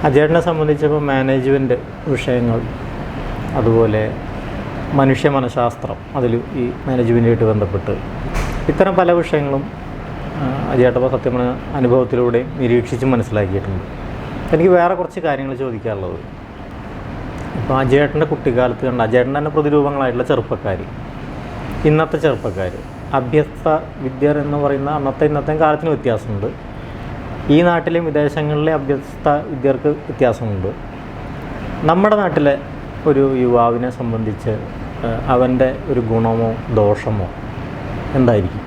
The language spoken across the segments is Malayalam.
അജേട്ടനെ സംബന്ധിച്ചപ്പോൾ മാനേജ്മെൻറ്റ് വിഷയങ്ങൾ, അതുപോലെ മനുഷ്യ മനഃശാസ്ത്രം, അതിൽ ഈ മാനേജ്മെൻറ്റുമായിട്ട് ബന്ധപ്പെട്ട് ഇത്തരം പല വിഷയങ്ങളും അജേട്ടപ്പോൾ സത്യം പറഞ്ഞ അനുഭവത്തിലൂടെ നിരീക്ഷിച്ച് മനസ്സിലാക്കിയിട്ടുണ്ട്. എനിക്ക് വേറെ കുറച്ച് കാര്യങ്ങൾ ചോദിക്കാനുള്ളത്, ഇപ്പോൾ അജേട്ടൻ്റെ കുട്ടിക്കാലത്ത് കണ്ട അജേട്ടൻ തന്നെ പ്രതിരൂപങ്ങളായിട്ടുള്ള ചെറുപ്പക്കാർ, ഇന്നത്തെ ചെറുപ്പക്കാർ, അഭ്യസ്ത വിദ്യർ എന്ന് പറയുന്ന ഇന്നത്തെ കാലത്തിന് വ്യത്യാസമുണ്ട്. ഈ നാട്ടിലെയും വിദേശങ്ങളിലെ അഭ്യസ്ത വിദ്യർക്ക് വ്യത്യാസമുണ്ട്. നമ്മുടെ നാട്ടിലെ ഒരു യുവാവിനെ സംബന്ധിച്ച് അവൻ്റെ ഒരു ഗുണമോ ദോഷമോ എന്തായിരിക്കും?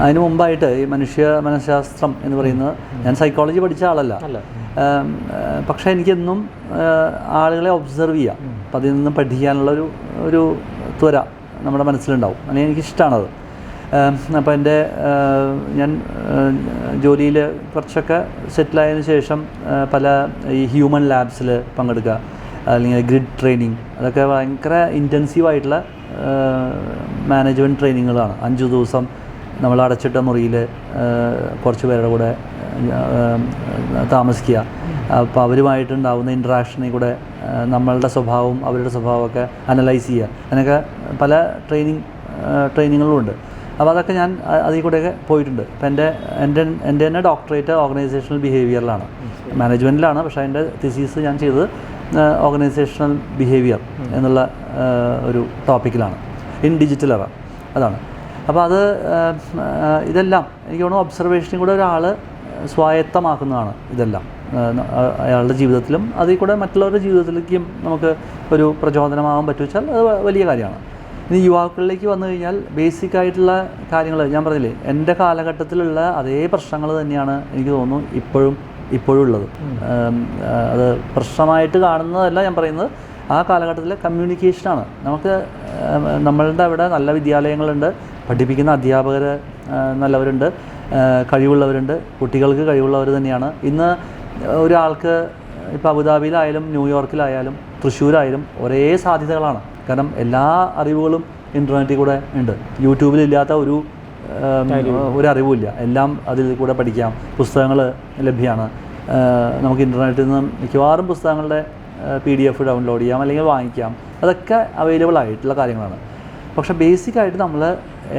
അതിന് മുമ്പായിട്ട് ഈ മനുഷ്യ മനഃശാസ്ത്രം എന്ന് പറയുന്നത്, ഞാൻ സൈക്കോളജി പഠിച്ച ആളല്ല, പക്ഷേ എനിക്കെന്നും ആളുകളെ ഒബ്സർവ് ചെയ്യാം. അപ്പം അതിൽ നിന്നും പഠിക്കാനുള്ള ഒരു ത്വര നമ്മുടെ മനസ്സിലുണ്ടാവും. അല്ലെങ്കിൽ എനിക്കിഷ്ടമാണത്. അപ്പോൾ ഞാൻ ജോലിയിൽ കുറച്ചൊക്കെ സെറ്റിലായതിനു ശേഷം പല ഈ ഹ്യൂമൻ ലാബ്സിൽ പങ്കെടുക്കുക, അല്ലെങ്കിൽ ഗ്രിഡ് ട്രെയിനിങ്, അതൊക്കെ ഭയങ്കര ഇൻറ്റൻസീവായിട്ടുള്ള മാനേജ്മെൻറ്റ് ട്രെയിനിങ്ങുകളാണ്. 5 ദിവസം നമ്മൾ അടച്ചിട്ട മുറിയിൽ കുറച്ച് പേരുടെ കൂടെ താമസിക്കുക. അപ്പോൾ അവരുമായിട്ടുണ്ടാകുന്ന ഇൻട്രാക്ഷനിൽ കൂടെ നമ്മളുടെ സ്വഭാവവും അവരുടെ സ്വഭാവമൊക്കെ അനലൈസ് ചെയ്യുക. അങ്ങനെയൊക്കെ പല ട്രെയിനിങ്ങുകളുണ്ട്. അപ്പോൾ അതൊക്കെ ഞാൻ അതിൽ കൂടെയൊക്കെ പോയിട്ടുണ്ട്. അപ്പോൾ എൻ്റെ തന്നെ ഡോക്ടറേറ്റ് ഓർഗനൈസേഷണൽ ബിഹേവിയറിലാണ്, മാനേജ്മെൻറ്റിലാണ്. പക്ഷേ എൻ്റെ തിസീസ് ഞാൻ ചെയ്തത് ഓർഗനൈസേഷണൽ ബിഹേവിയർ എന്നുള്ള ഒരു ടോപ്പിക്കിലാണ്, ഇൻ ഡിജിറ്റൽ എറ. അതാണ്. അപ്പോൾ ഇതെല്ലാം എനിക്ക് തോന്നുന്നു ഒബ്സർവേഷനിൽ കൂടെ ഒരാൾ സ്വായത്തമാക്കുന്നതാണ് ഇതെല്ലാം അയാളുടെ ജീവിതത്തിലും. അതിൽ കൂടെ മറ്റുള്ളവരുടെ ജീവിതത്തിലേക്കും നമുക്ക് ഒരു പ്രചോദനമാകാൻ പറ്റുവെച്ചാൽ അത് വലിയ കാര്യമാണ്. ഇനി യുവാക്കളിലേക്ക് വന്നു കഴിഞ്ഞാൽ ബേസിക്കായിട്ടുള്ള കാര്യങ്ങൾ ഞാൻ പറഞ്ഞില്ലേ, എൻ്റെ കാലഘട്ടത്തിലുള്ള അതേ പ്രശ്നങ്ങൾ തന്നെയാണ് എനിക്ക് തോന്നുന്നു ഇപ്പോഴും ഉള്ളത്. അത് പ്രശ്നമായിട്ട് കാണുന്നതല്ല ഞാൻ പറയുന്നത്, ആ കാലഘട്ടത്തിലെ കമ്മ്യൂണിക്കേഷനാണ്. നമ്മളുടെ അവിടെ നല്ല വിദ്യാലയങ്ങളുണ്ട്, പഠിപ്പിക്കുന്ന അധ്യാപകർ നല്ലവരുണ്ട്, കഴിവുള്ളവരുണ്ട്, കുട്ടികൾക്ക് കഴിവുള്ളവർ തന്നെയാണ്. ഇന്ന് ഒരാൾക്ക് ഇപ്പോൾ അബുദാബിയിലായാലും ന്യൂയോർക്കിലായാലും തൃശ്ശൂരായാലും ഒരേ സാധ്യതകളാണ്. കാരണം എല്ലാ അറിവുകളും ഇൻ്റർനെറ്റിൽ കൂടെ ഉണ്ട്. യൂട്യൂബിലില്ലാത്ത ഒരു അറിവുമില്ല. എല്ലാം അതിൽ കൂടെ പഠിക്കാം. പുസ്തകങ്ങൾ ലഭ്യമാണ്. നമുക്ക് ഇൻ്റർനെറ്റിൽ നിന്ന് മിക്കവാറും പുസ്തകങ്ങളുടെ PDF ഡൗൺലോഡ് ചെയ്യാം, അല്ലെങ്കിൽ വാങ്ങിക്കാം. അതൊക്കെ അവൈലബിൾ ആയിട്ടുള്ള കാര്യങ്ങളാണ്. പക്ഷേ ബേസിക്കായിട്ട്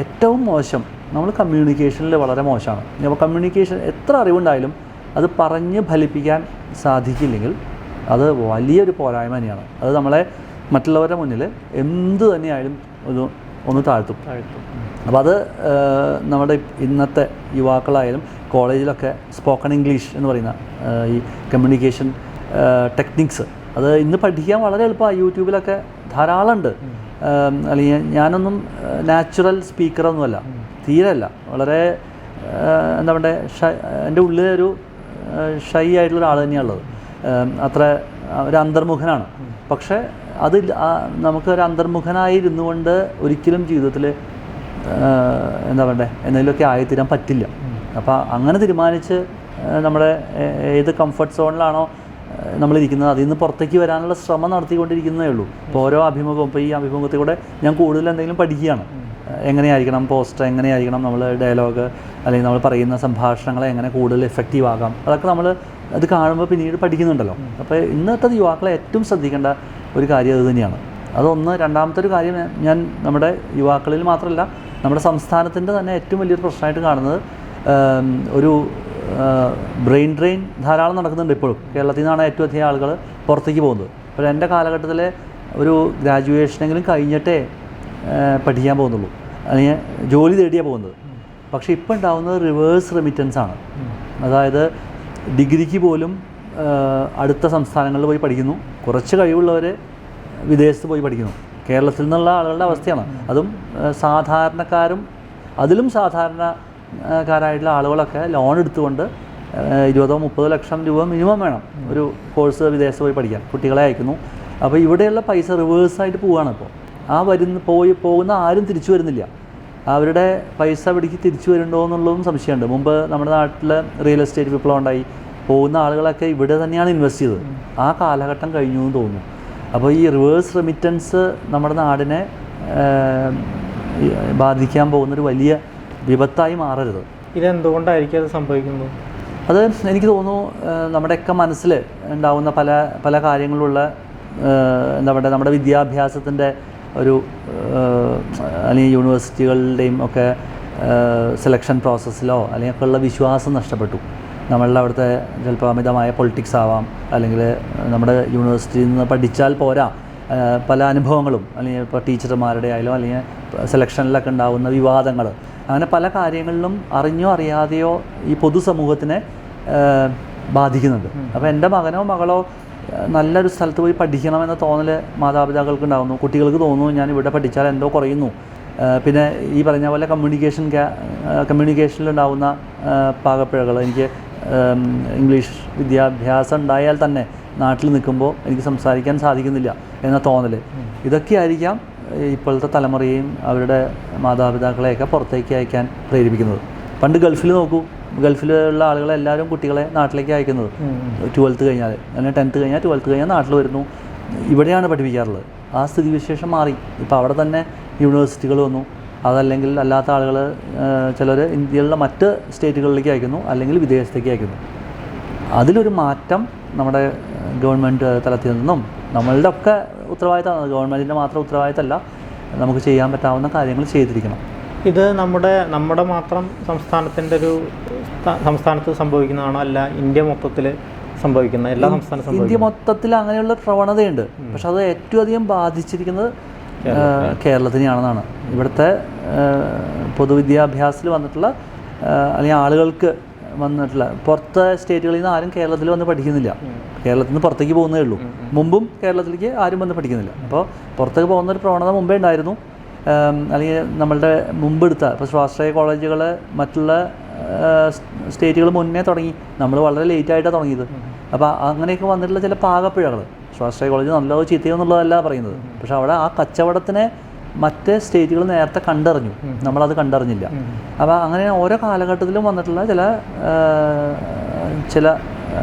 ഏറ്റവും മോശം നമ്മൾ കമ്മ്യൂണിക്കേഷനിൽ വളരെ മോശമാണ്. അപ്പോൾ കമ്മ്യൂണിക്കേഷൻ എത്ര അറിവുണ്ടായാലും അത് പറഞ്ഞ് ഫലിപ്പിക്കാൻ സാധിക്കില്ലെങ്കിൽ അത് വലിയൊരു പോരായ്മ തന്നെയാണ്. അത് നമ്മളെ മറ്റുള്ളവരുടെ മുന്നിൽ എന്ത് തന്നെയായാലും ഒന്ന് താഴ്ത്തും. അപ്പോൾ അത് നമ്മുടെ ഇന്നത്തെ യുവാക്കളായാലും കോളേജിലൊക്കെ സ്പോക്കൺ ഇംഗ്ലീഷ് എന്ന് പറയുന്ന ഈ കമ്മ്യൂണിക്കേഷൻ ടെക്നിക്സ് അത് ഇന്ന് പഠിക്കാൻ വളരെ എളുപ്പമാണ്. യൂട്യൂബിലൊക്കെ ധാരാളം ഉണ്ട്. അല്ലെങ്കിൽ ഞാനൊന്നും നാച്ചുറൽ സ്പീക്കറൊന്നുമല്ല, തീരല്ല. വളരെ എന്താ പറയുക, എൻ്റെ ഉള്ളിലൊരു ഷൈ ആയിട്ടുള്ളൊരാൾ തന്നെയാണുള്ളത്. അത്ര ഒരു അന്തർമുഖനാണ്. പക്ഷേ നമുക്കൊരു അന്തർമുഖനായിരുന്നു കൊണ്ട് ഒരിക്കലും ജീവിതത്തിൽ എന്താ പറയണ്ടേ എന്തെങ്കിലുമൊക്കെ ആയിത്തീരാൻ പറ്റില്ല. അപ്പോൾ അങ്ങനെ തീരുമാനിച്ച് നമ്മുടെ ഏത് കംഫർട്ട് സോണിലാണോ നമ്മളിരിക്കുന്നത് അതിൽ നിന്ന് പുറത്തേക്ക് വരാനുള്ള ശ്രമം നടത്തിക്കൊണ്ടിരിക്കുന്നതേ ഉള്ളൂ. ഇപ്പോൾ ഓരോ അഭിമുഖവും, ഇപ്പോൾ ഈ അഭിമുഖത്തിൽ കൂടെ ഞാൻ കൂടുതൽ എന്തെങ്കിലും പഠിക്കുകയാണ്. എങ്ങനെയായിരിക്കണം പോസ്റ്റർ, എങ്ങനെയായിരിക്കണം നമ്മൾ ഡയലോഗ്, അല്ലെങ്കിൽ നമ്മൾ പറയുന്ന സംഭാഷണങ്ങളെ എങ്ങനെ കൂടുതൽ എഫക്റ്റീവ് ആകാം, അതൊക്കെ അത് കാണുമ്പോൾ പിന്നീട് പഠിക്കുന്നുണ്ടല്ലോ. അപ്പോൾ ഇന്നത്തെ യുവാക്കളെ ഏറ്റവും ശ്രദ്ധിക്കേണ്ട ഒരു കാര്യം അത് തന്നെയാണ്. അതൊന്ന്. രണ്ടാമത്തെ ഒരു കാര്യം ഞാൻ നമ്മുടെ യുവാക്കളിൽ മാത്രമല്ല നമ്മുടെ സംസ്ഥാനത്തിൻ്റെ തന്നെ ഏറ്റവും വലിയൊരു പ്രശ്നമായിട്ട് കാണുന്നത് ഒരു ബ്രെയിൻ ഡ്രെയിൻ ധാരാളം നടക്കുന്നുണ്ട് ഇപ്പോഴും. കേരളത്തിൽ നിന്നാണ് ഏറ്റവും അധികം ആളുകൾ പുറത്തേക്ക് പോകുന്നത്. അപ്പോൾ എൻ്റെ കാലഘട്ടത്തിൽ ഒരു ഗ്രാജുവേഷനെങ്കിലും കഴിഞ്ഞിട്ടേ പഠിക്കാൻ പോകുന്നുള്ളൂ, അല്ലെങ്കിൽ ജോലി തേടിയാണ് പോകുന്നത്. പക്ഷേ ഇപ്പോൾ ഉണ്ടാകുന്നത് റിവേഴ്സ് റെമിറ്റൻസ് ആണ്. അതായത് ഡിഗ്രിക്ക് പോലും അടുത്ത സംസ്ഥാനങ്ങളിൽ പോയി പഠിക്കുന്നു. കുറച്ച് കഴിവുള്ളവർ വിദേശത്ത് പോയി പഠിക്കുന്നു. കേരളത്തിൽ നിന്നുള്ള ആളുകളുടെ അവസ്ഥയാണ്. അതും സാധാരണക്കാരും അതിലും സാധാരണക്കാരായിട്ടുള്ള ആളുകളൊക്കെ ലോൺ എടുത്തുകൊണ്ട് 20-30 ലക്ഷം രൂപ മിനിമം വേണം ഒരു കോഴ്സ് വിദേശത്ത് പോയി പഠിക്കാൻ. കുട്ടികളെ അയക്കുന്നു. അപ്പോൾ ഇവിടെയുള്ള പൈസ റിവേഴ്സായിട്ട് പോവുകയാണ്. ഇപ്പോൾ പോകുന്ന ആരും തിരിച്ചു വരുന്നില്ല. അവരുടെ പൈസ ഇവിടേക്ക് തിരിച്ചു വരുന്നുണ്ടോ എന്നുള്ളതും സംശയമുണ്ട്. മുമ്പ് നമ്മുടെ നാട്ടിൽ റിയൽ എസ്റ്റേറ്റ് വിപ്ലവം ഉണ്ടായി. പോകുന്ന ആളുകളൊക്കെ ഇവിടെ തന്നെയാണ് ഇൻവെസ്റ്റ് ചെയ്തത്. ആ കാലഘട്ടം കഴിഞ്ഞു എന്ന് തോന്നുന്നു. അപ്പോൾ ഈ റിവേഴ്സ് റെമിറ്റൻസ് നമ്മുടെ നാടിനെ ബാധിക്കാൻ പോകുന്നൊരു വലിയ വിപത്തായി മാറരുത്. ഇതെന്തുകൊണ്ടായിരിക്കും അത് സംഭവിക്കുന്നത്? അത് എനിക്ക് തോന്നുന്നു നമ്മുടെയൊക്കെ മനസ്സിൽ ഉണ്ടാവുന്ന പല പല കാര്യങ്ങളുള്ള എന്താ പറയുക, നമ്മുടെ വിദ്യാഭ്യാസത്തിൻ്റെ ഒരു അല്ലെങ്കിൽ യൂണിവേഴ്സിറ്റികളുടെയും ഒക്കെ സെലക്ഷൻ പ്രോസസ്സിലോ അല്ലെങ്കിൽ ഒക്കെ ഉള്ള വിശ്വാസം നഷ്ടപ്പെട്ടു. നമ്മളുടെ അവിടുത്തെ ചിലപ്പോൾ അമിതമായ പൊളിറ്റിക്സ് ആവാം, അല്ലെങ്കിൽ നമ്മുടെ യൂണിവേഴ്സിറ്റിയിൽ നിന്ന് പഠിച്ചാൽ പോരാ, പല അനുഭവങ്ങളും, അല്ലെങ്കിൽ ഇപ്പോൾ ടീച്ചർമാരുടെ ആയാലും അല്ലെങ്കിൽ സെലക്ഷനിലൊക്കെ ഉണ്ടാകുന്ന വിവാദങ്ങൾ, അങ്ങനെ പല കാര്യങ്ങളിലും അറിഞ്ഞോ അറിയാതെയോ ഈ പൊതുസമൂഹത്തിനെ ബാധിക്കുന്നുണ്ട്. അപ്പോൾ എൻ്റെ മകനോ മകളോ നല്ലൊരു സ്ഥലത്ത് പോയി പഠിക്കണമെന്ന തോന്നൽ മാതാപിതാക്കൾക്ക് ഉണ്ടാകുന്നു. കുട്ടികൾക്ക് തോന്നുന്നു ഞാൻ ഇവിടെ പഠിച്ചാൽ എന്തോ കുറയുന്നു. പിന്നെ ഈ പറഞ്ഞ പോലെ കമ്മ്യൂണിക്കേഷനിലുണ്ടാകുന്ന പാകപ്പിഴകൾ, എനിക്ക് ഇംഗ്ലീഷ് വിദ്യാഭ്യാസം ഉണ്ടായാൽ തന്നെ നാട്ടിൽ നിൽക്കുമ്പോൾ എനിക്ക് സംസാരിക്കാൻ സാധിക്കുന്നില്ല എന്ന തോന്നൽ, ഇതൊക്കെയായിരിക്കാം ഇപ്പോഴത്തെ തലമുറയെയും അവരുടെ മാതാപിതാക്കളെയൊക്കെ പുറത്തേക്ക് അയക്കാൻ പ്രേരിപ്പിക്കുന്നത്. പണ്ട് ഗൾഫിൽ നോക്കൂ, ഗൾഫിലുള്ള ആളുകളെല്ലാവരും കുട്ടികളെ നാട്ടിലേക്ക് അയക്കുന്നത് 12th കഴിഞ്ഞാൽ, അല്ലെങ്കിൽ 10th കഴിഞ്ഞാൽ 12th കഴിഞ്ഞാൽ നാട്ടിൽ വരുന്നു, ഇവിടെയാണ് പഠിപ്പിക്കാറുള്ളത്. ആ സ്ഥിതിവിശേഷം മാറി. ഇപ്പോൾ അവിടെ തന്നെ യൂണിവേഴ്സിറ്റികൾ വന്നു. അതല്ലെങ്കിൽ അല്ലാത്ത ആളുകൾ ചിലർ ഇന്ത്യയിലുള്ള മറ്റ് സ്റ്റേറ്റുകളിലേക്ക് അയക്കുന്നു, അല്ലെങ്കിൽ വിദേശത്തേക്ക് അയക്കുന്നു. അതിലൊരു മാറ്റം നമ്മുടെ ഗവൺമെൻറ് തലത്തിൽ നിന്നും, നമ്മളുടെ ഒക്കെ ഉത്തരവാദിത്തമാണ്, ഗവൺമെൻറ്റിൻ്റെ മാത്രം ഉത്തരവാദിത്തമല്ല, നമുക്ക് ചെയ്യാൻ പറ്റാവുന്ന കാര്യങ്ങൾ ചെയ്തിരിക്കണം. ഇത് നമ്മുടെ മാത്രം സംസ്ഥാനത്ത് സംഭവിക്കുന്നതാണോ, അല്ല ഇന്ത്യ മൊത്തത്തിൽ സംഭവിക്കുന്ന എല്ലാ സംസ്ഥാനത്തും? ഇന്ത്യ മൊത്തത്തിൽ അങ്ങനെയുള്ള പ്രവണതയുണ്ട്. പക്ഷെ അത് ഏറ്റവും അധികം ബാധിച്ചിരിക്കുന്നത് കേരളത്തിനെയാണെന്നാണ്. ഇവിടുത്തെ പൊതുവിദ്യാഭ്യാസത്തിൽ വന്നിട്ടുള്ള അല്ലെങ്കിൽ ആളുകൾക്ക് വന്നിട്ടുള്ള, പുറത്തെ സ്റ്റേറ്റുകളിൽ നിന്ന് ആരും കേരളത്തിൽ വന്ന് പഠിക്കുന്നില്ല. കേരളത്തിൽ നിന്ന് പുറത്തേക്ക് പോകുന്നേ ഉള്ളൂ. മുമ്പും കേരളത്തിലേക്ക് ആരും വന്ന് പഠിക്കുന്നില്ല. അപ്പോൾ പുറത്തേക്ക് പോകുന്നൊരു പ്രവണത മുമ്പേ ഉണ്ടായിരുന്നു. അല്ലെങ്കിൽ നമ്മളുടെ മുമ്പെടുത്ത ഇപ്പോൾ സ്വാശ്രയ കോളേജുകൾ മറ്റുള്ള സ്റ്റേറ്റുകൾ മുന്നേ തുടങ്ങി, നമ്മൾ വളരെ ലേറ്റായിട്ടാണ് തുടങ്ങിയത്. അപ്പോൾ അങ്ങനെയൊക്കെ വന്നിട്ടുള്ള ചില പാകപ്പിഴകൾ, സ്വാശ്രയ കോളേജ് നല്ലതോ ചീത്തയോ എന്നുള്ളതല്ല പറയുന്നത്, പക്ഷെ അവിടെ ആ കച്ചവടത്തിനെ മറ്റ് സ്റ്റേറ്റുകൾ നേരത്തെ കണ്ടറിഞ്ഞു, നമ്മളത് കണ്ടറിഞ്ഞില്ല. അപ്പോൾ അങ്ങനെ ഓരോ കാലഘട്ടത്തിലും വന്നിട്ടുള്ള ചില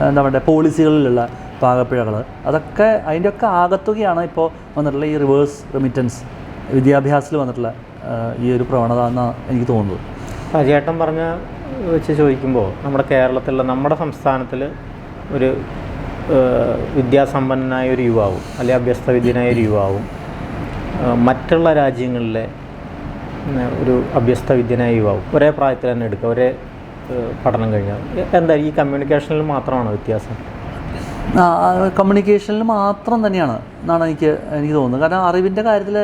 എന്താ പറയുക പോളിസികളിലുള്ള പാകപ്പിഴകൾ, അതൊക്കെ അതിൻ്റെയൊക്കെ ആകത്തുകയാണ് ഇപ്പോൾ വന്നിട്ടുള്ള ഈ റിവേഴ്സ് റെമിറ്റൻസ് വിദ്യാഭ്യാസത്തിൽ വന്നിട്ടുള്ള ഈ ഒരു പ്രവണത എന്നാണ് എനിക്ക് തോന്നുന്നത്. ചേട്ടൻ പറഞ്ഞ വെച്ച് ചോദിക്കുമ്പോൾ നമ്മുടെ കേരളത്തിലുള്ള, നമ്മുടെ സംസ്ഥാനത്തിൽ ഒരു വിദ്യാസമ്പന്നനായ ഒരു യുവാവും അല്ലെങ്കിൽ അഭ്യസ്തവിദ്യനായ ഒരു യുവാവും മറ്റുള്ള രാജ്യങ്ങളിലെ ഒരു അഭ്യസ്തവിദ്യനായ യുവാവും ഒരേ പ്രായത്തിൽ തന്നെ എടുക്കുക, ഒരേ പഠനം കഴിഞ്ഞാൽ എന്താ ഈ കമ്മ്യൂണിക്കേഷനിൽ മാത്രമാണോ വ്യത്യാസം? കമ്മ്യൂണിക്കേഷനിൽ മാത്രം തന്നെയാണ് എന്നാണ് എനിക്ക് തോന്നുന്നത്. കാരണം അറിവിൻ്റെ കാര്യത്തിൽ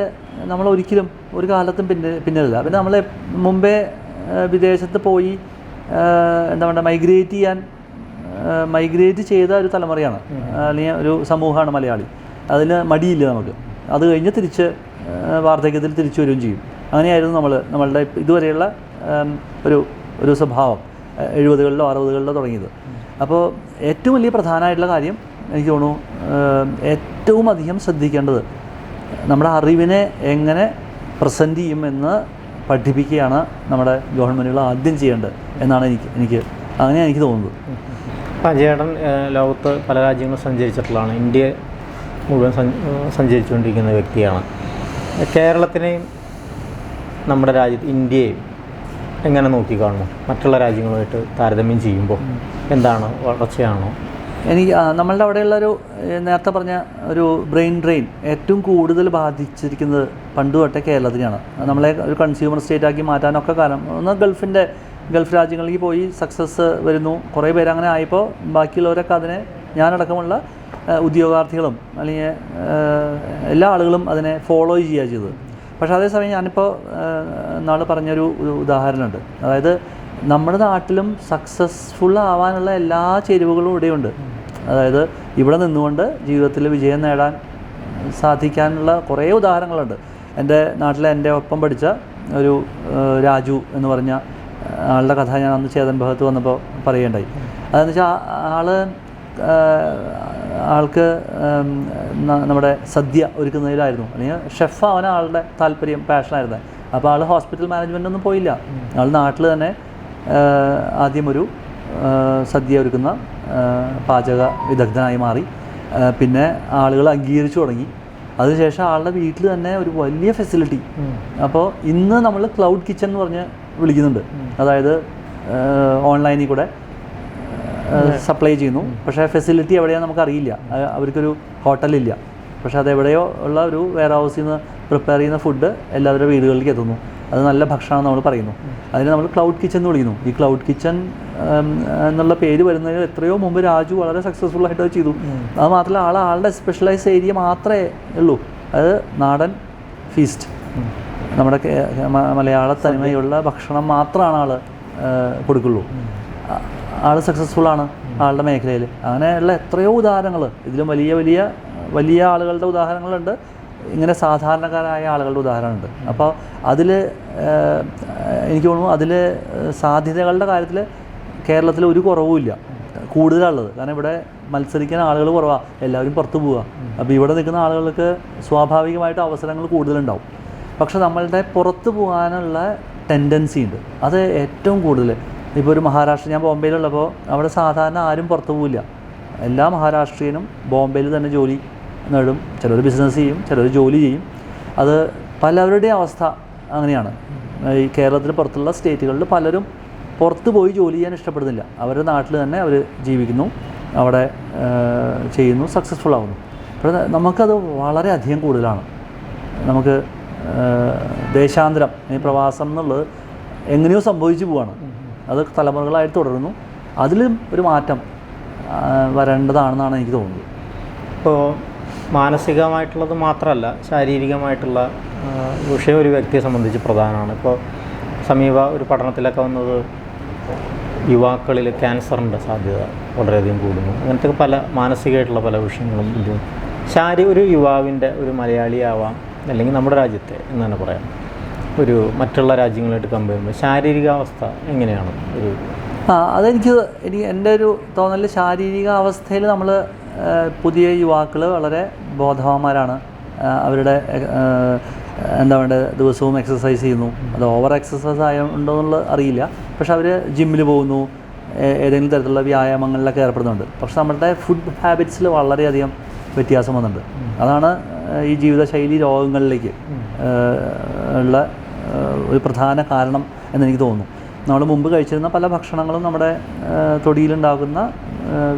നമ്മൾ ഒരിക്കലും ഒരു കാലത്തും പിന്നിലല്ല. പിന്നെ നമ്മൾ മുമ്പേ വിദേശത്ത് പോയി എന്താ പറയുക മൈഗ്രേറ്റ് ചെയ്ത ഒരു തലമുറയാണ്, അല്ലെങ്കിൽ ഒരു സമൂഹമാണ് മലയാളി. അതിന് മടിയില്ല നമുക്ക്. അത് കഴിഞ്ഞ് തിരിച്ച് വാർദ്ധക്യത്തിൽ തിരിച്ചു വരികയും ചെയ്യും. അങ്ങനെയായിരുന്നു നമ്മളുടെ ഇതുവരെയുള്ള ഒരു സ്വഭാവം 70കളിലോ 60കളിലോ തുടങ്ങിയത്. അപ്പോൾ ഏറ്റവും വലിയ പ്രധാനമായിട്ടുള്ള കാര്യം എനിക്ക് തോന്നുന്നു, ഏറ്റവും അധികം ശ്രദ്ധിക്കേണ്ടത് നമ്മുടെ അറിവിനെ എങ്ങനെ പ്രസൻറ്റ് ചെയ്യുമെന്ന് പഠിപ്പിക്കുകയാണ് നമ്മുടെ ഗവൺമെൻറ്റുകൾ ആദ്യം ചെയ്യേണ്ടത് എന്നാണ് അങ്ങനെയാണ് എനിക്ക് തോന്നുന്നത്. ചേട്ടൻ ലോകത്ത് പല രാജ്യങ്ങളും സഞ്ചരിച്ചിട്ടുള്ളതാണ്, ഇന്ത്യ മുഴുവൻ സഞ്ചരിച്ചുകൊണ്ടിരിക്കുന്ന വ്യക്തിയാണ്. കേരളത്തിനെയും നമ്മുടെ ഇന്ത്യയെയും എങ്ങനെ നോക്കിക്കാണുന്നു? മറ്റുള്ള രാജ്യങ്ങളുമായിട്ട് താരതമ്യം ചെയ്യുമ്പോൾ എന്താണ്, വളർച്ചയാണോ? നമ്മളുടെ അവിടെയുള്ളൊരു നേരത്തെ പറഞ്ഞ ഒരു ബ്രെയിൻ ഡ്രെയിൻ ഏറ്റവും കൂടുതൽ ബാധിച്ചിരിക്കുന്നത് പണ്ട് തൊട്ടേ കേരളത്തിനെയാണ്. നമ്മളെ ഒരു കൺസ്യൂമർ സ്റ്റേറ്റാക്കി മാറ്റാനൊക്കെ കാരണം ഒന്ന് ഗൾഫ് രാജ്യങ്ങളിലേക്ക് പോയി സക്സസ് വരുന്നു, കുറേ പേര് അങ്ങനെ ആയപ്പോൾ ബാക്കിയുള്ളവരൊക്കെ അതിനെ, ഞാനടക്കമുള്ള ഉദ്യോഗാർത്ഥികളും അല്ലെങ്കിൽ എല്ലാ ആളുകളും അതിനെ ഫോളോ ചെയ്യുക ചെയ്തത്. പക്ഷേ അതേസമയം ഞാനിപ്പോൾ നാളെ പറഞ്ഞൊരു ഉദാഹരണമുണ്ട്. അതായത് നമ്മുടെ നാട്ടിലും സക്സസ്ഫുൾ ആവാനുള്ള എല്ലാ ചേരുവകളും ഇവിടെയുണ്ട്. അതായത് ഇവിടെ നിന്നുകൊണ്ട് ജീവിതത്തിൽ വിജയം നേടാൻ സാധിക്കാനുള്ള കുറേ ഉദാഹരണങ്ങളുണ്ട്. എൻ്റെ നാട്ടിലെ എൻ്റെ ഒപ്പം പഠിച്ച ഒരു രാജു എന്ന് പറഞ്ഞ ആളുടെ കഥ ഞാൻ അന്ന് ചേതൻ ഭഗത്ത് വന്നപ്പോൾ പറയുകയുണ്ടായി. അതെന്ന് വെച്ചാൽ ആൾക്ക് നമ്മുടെ സദ്യ ഒരുക്കുന്നതിലായിരുന്നു, അല്ലെങ്കിൽ ഷെഫ് ആവാൻ ആളുടെ താല്പര്യം, പാഷനായിരുന്നു. അപ്പോൾ ആൾ ഹോസ്പിറ്റൽ മാനേജ്മെൻറ്റൊന്നും പോയില്ല. ആൾ നാട്ടിൽ തന്നെ ആദ്യം ഒരു സദ്യ ഒരുക്കുന്ന പാചക വിദഗ്ധനായി മാറി. പിന്നെ ആളുകൾ അംഗീകരിച്ചു തുടങ്ങി. അതിനുശേഷം ആളുടെ വീട്ടിൽ തന്നെ ഒരു വലിയ ഫെസിലിറ്റി. അപ്പോൾ ഇന്ന് നമ്മൾ ക്ലൗഡ് കിച്ചൺ എന്ന് പറഞ്ഞ് വിളിക്കുന്നുണ്ട്. അതായത് ഓൺലൈനിൽ കൂടെ സപ്ലൈ ചെയ്യുന്നു. പക്ഷേ ഫെസിലിറ്റി എവിടെയാണെന്ന് നമുക്കറിയില്ല. അവർക്കൊരു ഹോട്ടലില്ല, പക്ഷേ അതെവിടെയോ ഉള്ള ഒരു വെയർ ഹൗസിൽ നിന്ന് പ്രിപ്പയർ ചെയ്യുന്ന ഫുഡ് എല്ലാവരുടെ വീടുകളിലേക്ക് എത്തുന്നു. അത് നല്ല ഭക്ഷണം നമ്മൾ പറയുന്നു. അതിന് നമ്മൾ ക്ലൗഡ് കിച്ചൺ എന്ന് വിളിക്കുന്നു. ഈ ക്ലൗഡ് കിച്ചൺ എന്നുള്ള പേര് വരുന്നതിന് എത്രയോ മുമ്പ് രാജു വളരെ സക്സസ്ഫുൾ ആയിട്ട് അത് ചെയ്തു. അത് മാത്രമല്ല ആളുടെ സ്പെഷ്യലൈസ് ഏരിയ മാത്രമേ ഉള്ളൂ. അത് നാടൻ ഫീസ്റ്റ്, നമ്മുടെ മലയാള തനിമയുള്ള ഭക്ഷണം മാത്രമാണ് ആൾ കൊടുക്കുള്ളൂ. ആൾ സക്സസ്ഫുള്ളാണ് ആളുടെ മേഖലയിൽ. അങ്ങനെയുള്ള എത്രയോ ഉദാഹരണങ്ങൾ, ഇതിലും വലിയ ആളുകളുടെ ഉദാഹരണങ്ങളുണ്ട്, ഇങ്ങനെ സാധാരണക്കാരായ ആളുകളുടെ ഉദാഹരണമുണ്ട്. അപ്പോൾ അതിൽ എനിക്ക് തോന്നുന്നു അതിൽ സാധ്യതകളുടെ കാര്യത്തിൽ കേരളത്തിൽ ഒരു കുറവുമില്ല, കൂടുതലുള്ളത്. കാരണം ഇവിടെ മത്സരിക്കാൻ ആളുകൾ കുറവാണ്, എല്ലാവരും പുറത്ത് പോവുക. അപ്പോൾ ഇവിടെ നിൽക്കുന്ന ആളുകൾക്ക് സ്വാഭാവികമായിട്ട് അവസരങ്ങൾ കൂടുതലുണ്ടാവും. പക്ഷെ നമ്മളുടെ പുറത്ത് പോകാനുള്ള ടെൻഡൻസി ഉണ്ട്, അത് ഏറ്റവും കൂടുതൽ. ഇപ്പോൾ ഒരു മഹാരാഷ്ട്ര, ഞാൻ ബോംബെയിലുള്ളപ്പോൾ അവിടെ സാധാരണ ആരും പുറത്ത് പോവില്ല. എല്ലാ മഹാരാഷ്ട്രീയനും ബോംബെയിൽ തന്നെ ജോലി നേടും. ചിലർ ബിസിനസ് ചെയ്യും, ചിലർ ജോലി ചെയ്യും. അത് പലവരുടെയും അവസ്ഥ അങ്ങനെയാണ്. ഈ കേരളത്തിന് പുറത്തുള്ള സ്റ്റേറ്റുകളിൽ പലരും പുറത്ത് പോയി ജോലി ചെയ്യാൻ ഇഷ്ടപ്പെടുന്നില്ല. അവരുടെ നാട്ടിൽ തന്നെ അവർ ജീവിക്കുന്നു, അവിടെ ചെയ്യുന്നു, സക്സസ്ഫുൾ ആവുന്നു. അപ്പോൾ നമുക്കത് വളരെയധികം കൂടുതലാണ്. നമുക്ക് ദേശാന്തരം, ഈ പ്രവാസം എന്നുള്ളത് എങ്ങനെയോ സംഭവിച്ചു പോവാണ്. അത് തലമുറകളായിട്ട് തുടരുന്നു. അതിലും ഒരു മാറ്റം വരേണ്ടതാണെന്നാണ് എനിക്ക് തോന്നുന്നത്. ഇപ്പോൾ മാനസികമായിട്ടുള്ളത് മാത്രമല്ല, ശാരീരികമായിട്ടുള്ള വിഷയം ഒരു വ്യക്തിയെ സംബന്ധിച്ച് പ്രധാനമാണ്. ഇപ്പോൾ സമീപ ഒരു പഠനത്തിലൊക്കെ വന്നത് യുവാക്കളിൽ ക്യാൻസറിൻ്റെ സാധ്യത വളരെയധികം കൂടുന്നു. അങ്ങനത്തെ പല മാനസികമായിട്ടുള്ള പല വിഷയങ്ങളും ഇതും. ഒരു യുവാവിൻ്റെ, ഒരു മലയാളിയാവാം അല്ലെങ്കിൽ നമ്മുടെ രാജ്യത്തെ എന്ന് തന്നെ പറയാം, ഒരു മറ്റുള്ള രാജ്യങ്ങളായിട്ട് കമ്പയർ ചെയ്യുമ്പോൾ ശാരീരികാവസ്ഥ എങ്ങനെയാണ് ഒരു അതെനിക്ക് എൻ്റെ ഒരു തോന്നൽ, ശാരീരിക അവസ്ഥയിൽ നമ്മൾ പുതിയ യുവാക്കൾ വളരെ ബോധവാന്മാരാണ്. അവരുടെ എന്താ വേണ്ടത്, ദിവസവും എക്സസൈസ് ചെയ്യുന്നു. അത് ഓവർ എക്സസൈസ് ആയുണ്ടോ എന്നുള്ളത് അറിയില്ല. പക്ഷെ അവർ ജിമ്മിൽ പോകുന്നു, ഏതെങ്കിലും തരത്തിലുള്ള വ്യായാമങ്ങളിലൊക്കെ ഏർപ്പെടുന്നുണ്ട്. പക്ഷെ നമ്മളുടെ ഫുഡ് ഹാബിറ്റ്സിൽ വളരെയധികം വ്യത്യാസം വന്നിട്ടുണ്ട്. അതാണ് ഈ ജീവിതശൈലി രോഗങ്ങളിലേക്ക് ഉള്ള ഒരു പ്രധാന കാരണം എന്നെനിക്ക് തോന്നുന്നു. നമ്മൾ മുമ്പ് കഴിച്ചിരുന്ന പല ഭക്ഷണങ്ങളും നമ്മുടെ തൊടിയിലുണ്ടാകുന്ന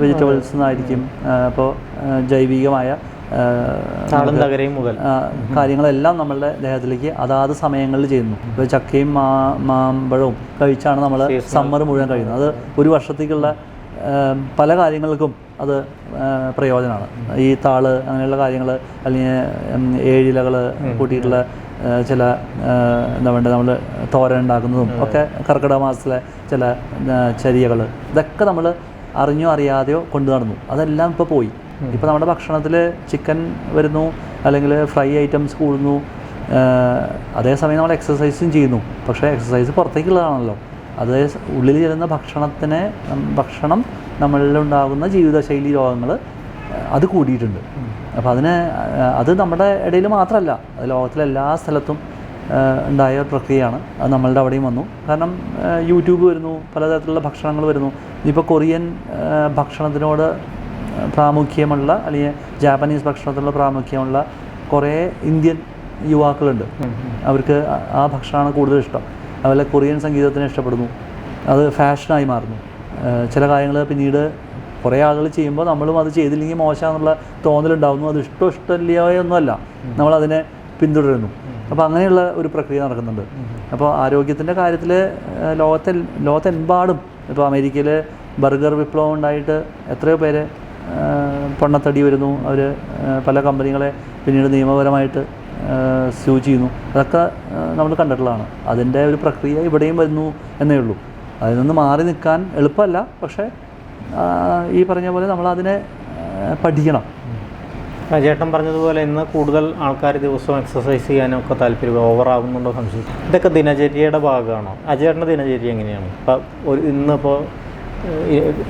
വെജിറ്റബിൾസ് നിന്നായിരിക്കും. അപ്പോൾ ജൈവികമായ കാര്യങ്ങളെല്ലാം നമ്മളുടെ ദേഹത്തിലേക്ക് അതാത് സമയങ്ങളിൽ ചെയ്യുന്നു. ഇപ്പോൾ ചക്കയും മാമ്പഴവും കഴിച്ചാണ് നമ്മൾ സമ്മർ മുഴുവൻ കഴിയുന്നത്. അത് ഒരു വർഷത്തേക്കുള്ള പല കാര്യങ്ങൾക്കും അത് പ്രയോജനമാണ്. ഈ താള് അങ്ങനെയുള്ള കാര്യങ്ങൾ, അല്ലെങ്കിൽ ഏഴിലകൾ കൂട്ടിയിട്ടുള്ള ചില എന്താ വേണ്ടത്, നമ്മൾ തോരൻ ഉണ്ടാക്കുന്നതും ഒക്കെ കർക്കിടക മാസത്തിലെ ചില ചര്യകൾ, ഇതൊക്കെ നമ്മൾ അറിഞ്ഞോ അറിയാതെയോ കൊണ്ടു നടന്നു. അതെല്ലാം ഇപ്പോൾ പോയി. ഇപ്പോൾ നമ്മുടെ ഭക്ഷണത്തിൽ ചിക്കൻ വരുന്നു, അല്ലെങ്കിൽ ഫ്രൈ ഐറ്റംസ് കൂടുന്നു. അതേസമയം നമ്മൾ എക്സസൈസും ചെയ്യുന്നു. പക്ഷേ എക്സസൈസ് പുറത്തേക്കുള്ളതാണല്ലോ. അത് ഉള്ളിൽ ചെല്ലുന്ന ഭക്ഷണം നമ്മളിലുണ്ടാകുന്ന ജീവിതശൈലി രോഗങ്ങൾ അത് കൂടിയിട്ടുണ്ട്. അപ്പോൾ അത് നമ്മുടെ ഇടയിൽ മാത്രമല്ല, അത് ലോകത്തിലെ എല്ലാ സ്ഥലത്തും ഉണ്ടായ പ്രക്രിയയാണ്. അത് നമ്മളുടെ അവിടെയും വന്നു. കാരണം യൂട്യൂബ് വരുന്നു, പലതരത്തിലുള്ള ഭക്ഷണങ്ങൾ വരുന്നു. ഇപ്പോൾ കൊറിയൻ ഭക്ഷണത്തിനോട് പ്രാമുഖ്യമുള്ള, അല്ലെങ്കിൽ ജാപ്പനീസ് ഭക്ഷണത്തിനുള്ള പ്രാമുഖ്യമുള്ള കുറേ ഇന്ത്യൻ യുവാക്കളുണ്ട്. അവർക്ക് ആ ഭക്ഷണമാണ് കൂടുതൽ ഇഷ്ടം. അതുപോലെ കൊറിയൻ സംഗീതത്തിനെ ഇഷ്ടപ്പെടുന്നു. അത് ഫാഷനായി മാറുന്നു. ചില കാര്യങ്ങൾ പിന്നീട് കുറേ ആളുകൾ ചെയ്യുമ്പോൾ നമ്മളും അത് ചെയ്തില്ലെങ്കിൽ മോശമെന്നുള്ള തോന്നലുണ്ടാകുന്നു. അത് ഇഷ്ടമില്ലയോ ഒന്നുമല്ല, നമ്മളതിനെ പിന്തുടരുന്നു. അപ്പോൾ അങ്ങനെയുള്ള ഒരു പ്രക്രിയ നടക്കുന്നുണ്ട്. അപ്പോൾ ആരോഗ്യത്തിൻ്റെ കാര്യത്തിൽ ലോകത്തെമ്പാടും, ഇപ്പോൾ അമേരിക്കയിൽ ബർഗർ വിപ്ലവം ഉണ്ടായിട്ട് എത്രയോ പേര് പൊണ്ണത്തടി വരുന്നു. അവർ പല കമ്പനികളെ പിന്നീട് നിയമപരമായിട്ട് സ്യൂ ചെയ്യുന്നു. അതൊക്കെ നമ്മൾ കണ്ടിട്ടുള്ളതാണ്. അതിൻ്റെ ഒരു പ്രക്രിയ ഇവിടെയും വരുന്നു എന്നേ ഉള്ളൂ. അതിൽ നിന്ന് മാറി നിൽക്കാൻ എളുപ്പമല്ല. പക്ഷേ ഈ പറഞ്ഞ പോലെ നമ്മളതിനെ പഠിക്കണം. ചേട്ടൻ പറഞ്ഞതുപോലെ ഇന്ന് കൂടുതൽ ആൾക്കാർ ദിവസവും എക്സസൈസ് ചെയ്യാനൊക്കെ താല്പര്യം ഓവറാകുന്നുണ്ടോ സംശയം. ഇതൊക്കെ ദിനചര്യയുടെ ഭാഗമാണോ? അജേട്ടൻ്റെ ദിനചര്യ എങ്ങനെയാണ്? ഇപ്പോൾ ഇന്നിപ്പോൾ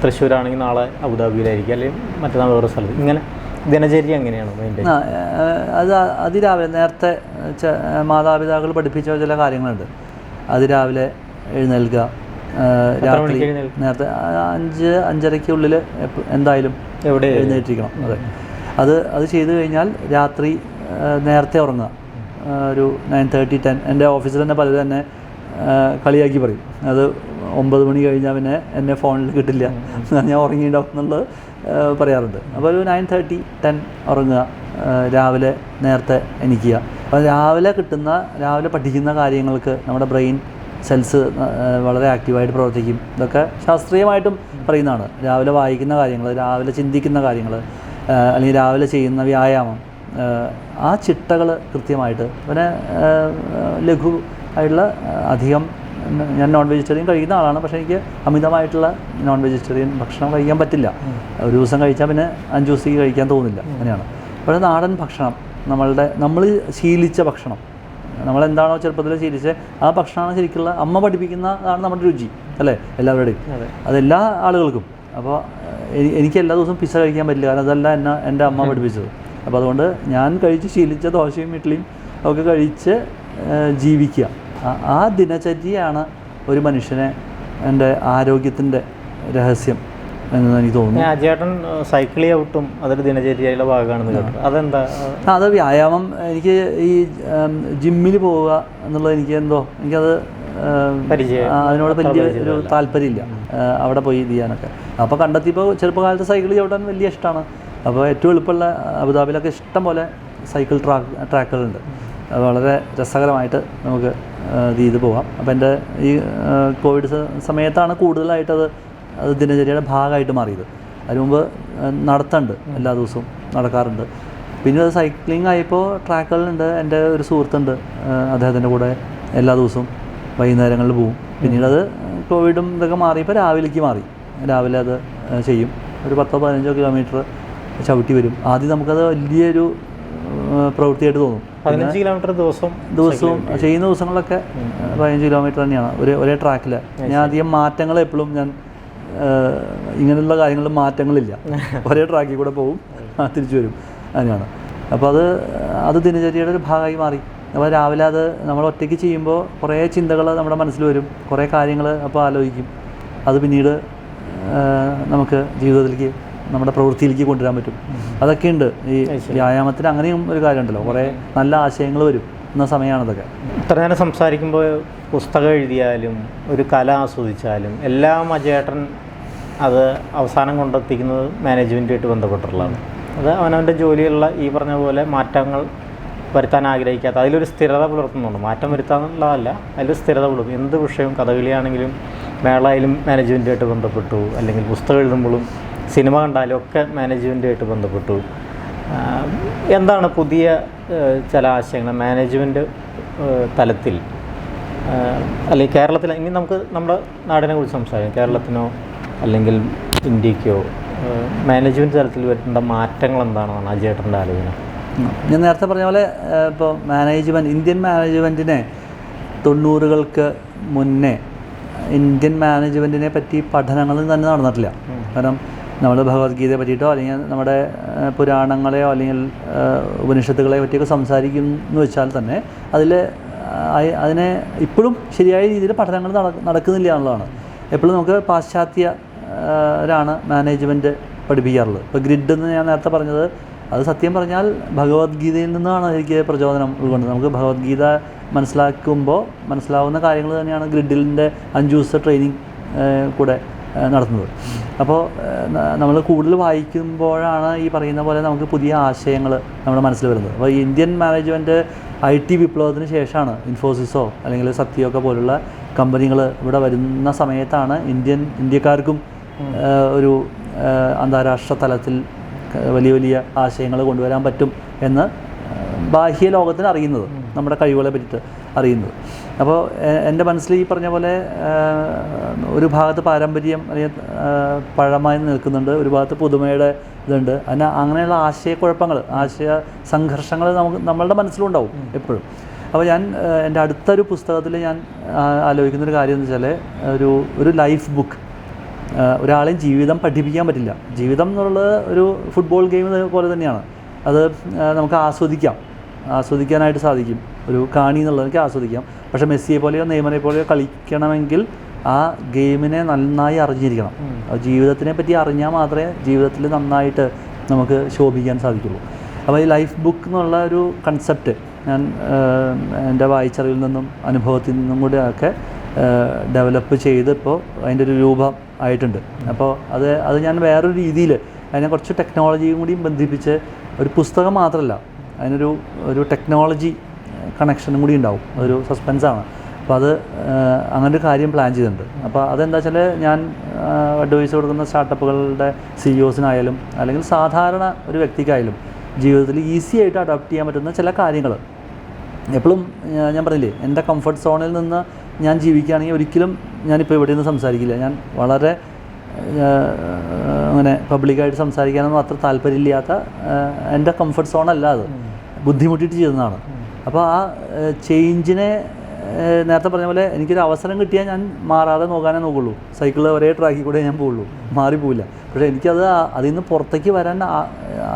തൃശ്ശൂരാണെങ്കിൽ നാളെ അബുദാബിയിലായിരിക്കും, അല്ലെങ്കിൽ മറ്റന്നാൾ വേറെ സ്ഥലത്ത്. ഇങ്ങനെ ദിനചര്യ എങ്ങനെയാണ് മെയിൻറ്റെയിൻ? അതിരാവിലെ നേരത്തെ മാതാപിതാക്കൾ പഠിപ്പിച്ച ചില കാര്യങ്ങളുണ്ട്. അതിരാവിലെ എഴുന്നേൽക്കുക, രാത്രി നേരത്തെ 5-5:30 എന്തായാലും എവിടെ എഴുന്നേറ്റിരിക്കണം. അത് ചെയ്തു കഴിഞ്ഞാൽ രാത്രി നേരത്തെ ഉറങ്ങുക. ഒരു 9:30-10. എൻ്റെ ഓഫീസിൽ തന്നെ പലരും തന്നെ കളിയാക്കി പറയും. അത് 9 മണി കഴിഞ്ഞാൽ പിന്നെ എന്നെ ഫോണിൽ കിട്ടില്ല, ഞാൻ ഉറങ്ങിയിട്ടുണ്ടാവും എന്നുള്ളത് പറയാറുണ്ട്. അപ്പോൾ ഒരു 9:30, 10 ഉറങ്ങുക, രാവിലെ നേരത്തെ എണീക്കുക. അപ്പോൾ രാവിലെ പഠിക്കുന്ന കാര്യങ്ങൾക്ക് നമ്മുടെ ബ്രെയിൻ സെൽസ് വളരെ ആക്റ്റീവായിട്ട് പ്രവർത്തിക്കും. ഇതൊക്കെ ശാസ്ത്രീയമായിട്ടും പറയുന്നതാണ്. രാവിലെ വായിക്കുന്ന കാര്യങ്ങൾ, രാവിലെ ചിന്തിക്കുന്ന കാര്യങ്ങൾ, അല്ലെങ്കിൽ രാവിലെ ചെയ്യുന്ന വ്യായാമം, ആ ചിട്ടകൾ കൃത്യമായിട്ട്. പിന്നെ ലഘു ആയിട്ടുള്ള അധികം, ഞാൻ നോൺ വെജിറ്റേറിയൻ കഴിക്കുന്ന ആളാണ്, പക്ഷേ എനിക്ക് അമിതമായിട്ടുള്ള നോൺ വെജിറ്റേറിയൻ ഭക്ഷണം കഴിക്കാൻ പറ്റില്ല. ഒരു ദിവസം കഴിച്ചാൽ പിന്നെ 5 ദിവസത്തേക്ക് കഴിക്കാൻ തോന്നില്ല, അങ്ങനെയാണ്. അപ്പോൾ നാടൻ ഭക്ഷണം, നമ്മൾ ശീലിച്ച ഭക്ഷണം, നമ്മളെന്താണോ ചെറുപ്പത്തിൽ ശീലിച്ചത് ആ ഭക്ഷണമാണ് ശരിക്കുള്ള അമ്മ പഠിപ്പിക്കുന്നതാണ് നമ്മുടെ രുചി, അല്ലേ, എല്ലാവരുടെയും. അതെല്ലാ ആളുകൾക്കും. അപ്പോൾ എനിക്ക് എല്ലാ ദിവസവും പിസ്സ കഴിക്കാൻ പറ്റില്ല, കാരണം അതല്ല എൻ്റെ അമ്മ പഠിപ്പിച്ചത്. അപ്പോൾ അതുകൊണ്ട് ഞാൻ കഴിച്ച് ശീലിച്ച ദോശയും ഇഡ്ഡലിയും ഒക്കെ കഴിച്ച് ജീവിക്കുക. ആ ദിനചര്യയാണ് ഒരു മനുഷ്യനെ എൻ്റെ ആരോഗ്യത്തിൻ്റെ രഹസ്യം എന്ന് എനിക്ക് തോന്നുന്നു. ചേട്ടൻ സൈക്കിൾ ഔട്ടും അതൊരു ദിനചര്യയുടെ ഭാഗമാണെന്ന് കേട്ടു. അതെന്താ? അത് വ്യായാമം. എനിക്ക് ഈ ജിമ്മിൽ പോവുക എന്നുള്ളത് എനിക്കത് അതിനോട് വലിയ ഒരു താല്പര്യമില്ല, അവിടെ പോയി ഇത് ചെയ്യാനൊക്കെ. അപ്പോൾ കണ്ടെത്തിയപ്പോൾ ചെറുപ്പകാലത്ത് സൈക്കിൾ ചവിട്ടാൻ വലിയ ഇഷ്ടമാണ്. അപ്പോൾ ഏറ്റവും എളുപ്പമുള്ള അബുദാബിയിലൊക്കെ ഇഷ്ടം പോലെ സൈക്കിൾ ട്രാക്കുകളുണ്ട്. വളരെ രസകരമായിട്ട് നമുക്ക് ചെയ്ത് പോകാം. അപ്പോൾ എൻ്റെ ഈ കോവിഡ് സമയത്താണ് കൂടുതലായിട്ടത് ദിനചര്യയുടെ ഭാഗമായിട്ട് മാറിയത്. അതിന് മുമ്പ് നടത്തുന്നുണ്ട്, എല്ലാ ദിവസവും നടക്കാറുണ്ട്. പിന്നെ അത് സൈക്ലിംഗ് ആയപ്പോൾ ട്രാക്കുകളുണ്ട്. എൻ്റെ ഒരു സുഹൃത്തുണ്ട്, അദ്ദേഹത്തിൻ്റെ കൂടെ എല്ലാ ദിവസവും വൈകുന്നേരങ്ങളിൽ പോവും. പിന്നീട് അത് കോവിഡും ഇതൊക്കെ മാറിയപ്പോൾ രാവിലെ അത് ചെയ്യും. ഒരു 10-15 കിലോമീറ്റർ ചവിട്ടി വരും. ആദ്യം നമുക്കത് വലിയൊരു പ്രവൃത്തിയായിട്ട് തോന്നും. 15 കിലോമീറ്റർ ദിവസവും ചെയ്യുന്ന ദിവസങ്ങളിലൊക്കെ 15 കിലോമീറ്റർ തന്നെയാണ് ഒരേ ട്രാക്കിൽ. ഞാൻ അധികം മാറ്റങ്ങൾ എപ്പോഴും ഇങ്ങനെയുള്ള കാര്യങ്ങളിൽ മാറ്റങ്ങളില്ല, ഒരേ ട്രാക്കിൽ കൂടെ പോവും, തിരിച്ചു വരും, അങ്ങനെയാണ്. അപ്പോൾ അത് ദിനചര്യയുടെ ഒരു ഭാഗമായി മാറി. അപ്പോൾ രാവിലെ അത് നമ്മൾ ഒറ്റയ്ക്ക് ചെയ്യുമ്പോൾ കുറേ ചിന്തകൾ നമ്മുടെ മനസ്സിൽ വരും, കുറേ കാര്യങ്ങൾ അപ്പോൾ ആലോചിക്കും. അത് പിന്നീട് നമുക്ക് ജീവിതത്തിലേക്ക്, നമ്മുടെ പ്രവൃത്തിയിലേക്ക് കൊണ്ടുവരാൻ പറ്റും. അതൊക്കെയുണ്ട് ഈ വ്യായാമത്തിന്. അങ്ങനെയും ഒരു കാര്യമുണ്ടല്ലോ, കുറേ നല്ല ആശയങ്ങൾ വരും എന്ന സമയമാണതൊക്കെ. ഇത്ര നേരം സംസാരിക്കുമ്പോൾ പുസ്തകം എഴുതിയാലും ഒരു കല ആസ്വദിച്ചാലും എല്ലാം അജയേട്ടൻ അത് അവസാനം കൊണ്ടെത്തിക്കുന്നത് മാനേജ്മെൻറ്റുമായിട്ട് ബന്ധപ്പെട്ടുള്ളതാണ്. അത് അവനവൻ്റെ ജോലിയുള്ള ഈ പറഞ്ഞ പോലെ മാറ്റങ്ങൾ വരുത്താൻ ആഗ്രഹിക്കാത്ത, അതിലൊരു സ്ഥിരത പുലർത്തുന്നുണ്ട്. മാറ്റം വരുത്താന്നുള്ളതല്ല, അതിലൊരു സ്ഥിരത പുലർത്തും. എന്ത് വിഷയവും, കഥകളിയാണെങ്കിലും മേളയിലും മാനേജ്മെൻറ്റുമായിട്ട് ബന്ധപ്പെട്ടു, അല്ലെങ്കിൽ പുസ്തകം എഴുതുമ്പോഴും സിനിമ കണ്ടാലും ഒക്കെ മാനേജ്മെൻറ്റുമായിട്ട് ബന്ധപ്പെട്ടു. എന്താണ് പുതിയ ചില ആശയങ്ങൾ മാനേജ്മെൻറ്റ് തലത്തിൽ, അല്ലെങ്കിൽ കേരളത്തിൽ, ഇനി നമുക്ക് നമ്മുടെ നാടിനെ കുറിച്ച് സംസാരിക്കാം, കേരളത്തിനോ അല്ലെങ്കിൽ ഇന്ത്യക്കോ മാനേജ്മെൻറ്റ് തലത്തിൽ വരുന്ന മാറ്റങ്ങൾ എന്താണെന്നാണ് അജയേട്ടൻ്റെ ആലോചന? ഞാൻ നേരത്തെ പറഞ്ഞ പോലെ ഇപ്പോൾ ഇന്ത്യൻ മാനേജ്മെൻറ്റിനെ 90കൾക്ക് മുന്നേ ഇന്ത്യൻ മാനേജ്മെൻറ്റിനെ പറ്റി പഠനങ്ങൾ തന്നെ നടന്നിട്ടില്ല. കാരണം നമ്മൾ ഭഗവത്ഗീതയെ പറ്റിയിട്ടോ അല്ലെങ്കിൽ നമ്മുടെ പുരാണങ്ങളെയോ അല്ലെങ്കിൽ ഉപനിഷത്തുകളെ പറ്റിയൊക്കെ സംസാരിക്കുന്നു വെച്ചാൽ തന്നെ അതിനെ ഇപ്പോഴും ശരിയായ രീതിയിൽ പഠനങ്ങൾ നടക്കുന്നില്ല എന്നുള്ളതാണ്. എപ്പോഴും നമുക്ക് പാശ്ചാത്യരാണ് മാനേജ്മെൻറ്റ് പഠിപ്പിക്കാറുള്ളത്. ഇപ്പോൾ ഗ്രിഡ് എന്ന് ഞാൻ നേരത്തെ പറഞ്ഞത്, അത് സത്യം പറഞ്ഞാൽ ഭഗവത്ഗീതയിൽ നിന്നാണ് എനിക്ക് പ്രചോദനം ഉൾക്കൊണ്ടത്. നമുക്ക് ഭഗവത്ഗീത മനസ്സിലാക്കുമ്പോൾ മനസ്സിലാവുന്ന കാര്യങ്ങൾ തന്നെയാണ് ഗ്രിഡിലിൻ്റെ 5 ദിവസത്തെ ട്രെയിനിങ് കൂടെ നടത്തുന്നത്. അപ്പോൾ നമ്മൾ കൂടുതൽ വായിക്കുമ്പോഴാണ് ഈ പറയുന്ന പോലെ നമുക്ക് പുതിയ ആശയങ്ങൾ നമ്മുടെ മനസ്സിൽ വരുന്നത്. അപ്പോൾ ഈ ഇന്ത്യൻ മാനേജ്മെൻറ്റ് IT വിപ്ലവത്തിന് ശേഷമാണ്, ഇൻഫോസിസോ അല്ലെങ്കിൽ സത്യമൊക്കെ പോലുള്ള കമ്പനികൾ ഇവിടെ വരുന്ന സമയത്താണ് ഇന്ത്യക്കാർക്കും ഒരു അന്താരാഷ്ട്ര തലത്തിൽ വലിയ ആശയങ്ങൾ കൊണ്ടുവരാൻ പറ്റും എന്ന് ബാഹ്യ ലോകത്തിന് അറിയുന്നത്, നമ്മുടെ കഴിവുകളെ പറ്റിയിട്ട് അറിയുന്നത്. അപ്പോൾ എൻ്റെ മനസ്സിൽ ഈ പറഞ്ഞ പോലെ ഒരു ഭാഗത്ത് പാരമ്പര്യം അല്ലെങ്കിൽ പഴമായി നിൽക്കുന്നുണ്ട്, ഒരു ഭാഗത്ത് പുതുമയുടെ ഇതുണ്ട്. അങ്ങനെയുള്ള ആശയക്കുഴപ്പങ്ങൾ, ആശയ സംഘർഷങ്ങൾ നമ്മളുടെ മനസ്സിലുണ്ടാവും എപ്പോഴും. അപ്പോൾ ഞാൻ എൻ്റെ അടുത്തൊരു പുസ്തകത്തിൽ ഞാൻ ആലോചിക്കുന്നൊരു കാര്യം എന്ന് വെച്ചാൽ ഒരു ലൈഫ് ബുക്ക്. ഒരാളെയും ജീവിതം പഠിപ്പിക്കാൻ പറ്റില്ല. ജീവിതം എന്നുള്ളത് ഒരു ഫുട്ബോൾ ഗെയിം പോലെ തന്നെയാണ്. അത് നമുക്ക് ആസ്വദിക്കാനായിട്ട് സാധിക്കും. ഒരു കാണി എന്നുള്ളതൊക്കെ ആസ്വദിക്കാം. പക്ഷേ മെസ്സിയെ പോലെയോ നെയ്മറെ പോലെയോ കളിക്കണമെങ്കിൽ ആ ഗെയിമിനെ നന്നായി അറിഞ്ഞിരിക്കണം. ജീവിതത്തിനെ പറ്റി അറിഞ്ഞാൽ മാത്രമേ ജീവിതത്തിൽ നന്നായിട്ട് നമുക്ക് ശോഭിക്കാൻ സാധിക്കുള്ളൂ. അപ്പോൾ ഈ ലൈഫ് ബുക്ക് എന്നുള്ള ഒരു കൺസെപ്റ്റ് ഞാൻ എൻ്റെ വായിച്ചറിവിൽ നിന്നും അനുഭവത്തിൽ നിന്നും കൂടെ ഒക്കെ ഡെവലപ്പ് ചെയ്ത് ഇപ്പോൾ അതിൻ്റെ ഒരു രൂപം ആയിട്ടുണ്ട്. അപ്പോൾ അത് ഞാൻ വേറൊരു രീതിയിൽ അതിനെ കുറച്ച് ടെക്നോളജിയും കൂടി ബന്ധിപ്പിച്ച് ഒരു പുസ്തകം മാത്രമല്ല, ഒരു ടെക്നോളജി കണക്ഷനും കൂടി ഉണ്ടാവും. അതൊരു സസ്പെൻസാണ്. അപ്പോൾ അങ്ങനൊരു കാര്യം പ്ലാൻ ചെയ്തിട്ടുണ്ട്. അപ്പോൾ അതെന്താ വെച്ചാൽ ഞാൻ അഡ്വൈസ് കൊടുക്കുന്ന സ്റ്റാർട്ടപ്പുകളുടെ CEOസിനായാലും അല്ലെങ്കിൽ സാധാരണ ഒരു വ്യക്തിക്കായാലും ജീവിതത്തിൽ ഈസി ആയിട്ട് അഡോപ്റ്റ് ചെയ്യാൻ പറ്റുന്ന ചില കാര്യങ്ങൾ. എപ്പോഴും ഞാൻ പറഞ്ഞില്ലേ, എൻ്റെ കംഫർട്ട് സോണിൽ നിന്ന് ഞാൻ ജീവിക്കുകയാണെങ്കിൽ ഒരിക്കലും ഞാനിപ്പോൾ ഇവിടെ നിന്ന് സംസാരിക്കില്ല. ഞാൻ വളരെ അങ്ങനെ പബ്ലിക്കായിട്ട് സംസാരിക്കാനൊന്നും അത്ര താല്പര്യമില്ലാത്ത എൻ്റെ കംഫർട്ട് സോണല്ല, അത് ബുദ്ധിമുട്ടിയിട്ട് ചെയ്യുന്നതാണ്. അപ്പോൾ ആ ചേഞ്ചിനെ നേരത്തെ പറഞ്ഞ പോലെ എനിക്കൊരു അവസരം കിട്ടിയാൽ ഞാൻ മാറാതെ നോക്കാനേ നോക്കുള്ളൂ. സൈക്കിളിൽ ഒരേ ട്രാക്കിൽ കൂടെ ഞാൻ പോവുള്ളൂ, മാറിപ്പോവില്ല. പക്ഷേ എനിക്കത് അതിൽ നിന്ന് പുറത്തേക്ക് വരാൻ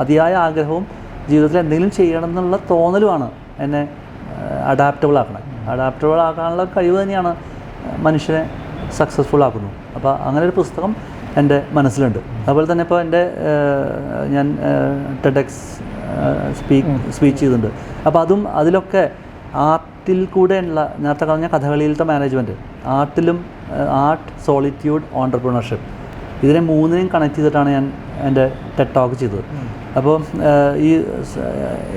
അതിയായ ആഗ്രഹവും ജീവിതത്തിൽ എന്തെങ്കിലും ചെയ്യണം എന്നുള്ള തോന്നലുമാണ് എന്നെ അഡാപ്റ്റബിൾ ആക്കാനുള്ള കഴിവ് തന്നെയാണ് മനുഷ്യനെ സക്സസ്ഫുൾ ആക്കുന്നു. അപ്പോൾ അങ്ങനെ ഒരു പുസ്തകം എൻ്റെ മനസ്സിലുണ്ട്. അതുപോലെ തന്നെ ഇപ്പോൾ ഞാൻ TEDx സ്പീച്ച് ചെയ്തിട്ടുണ്ട്. അപ്പോൾ അതിലൊക്കെ ആർട്ടിൽ കൂടെയുള്ള നേരത്തെ പറഞ്ഞ കഥകളിയിലത്തെ മാനേജ്മെൻറ്റ്, ആർട്ട്, സോളിറ്റ്യൂഡ്, ഓൺട്രപ്രണർഷിപ്പ്, ഇതിനെ മൂന്നിനെയും കണക്ട് ചെയ്തിട്ടാണ് ഞാൻ എൻ്റെ TED ടോക്ക് ചെയ്തത്. അപ്പോൾ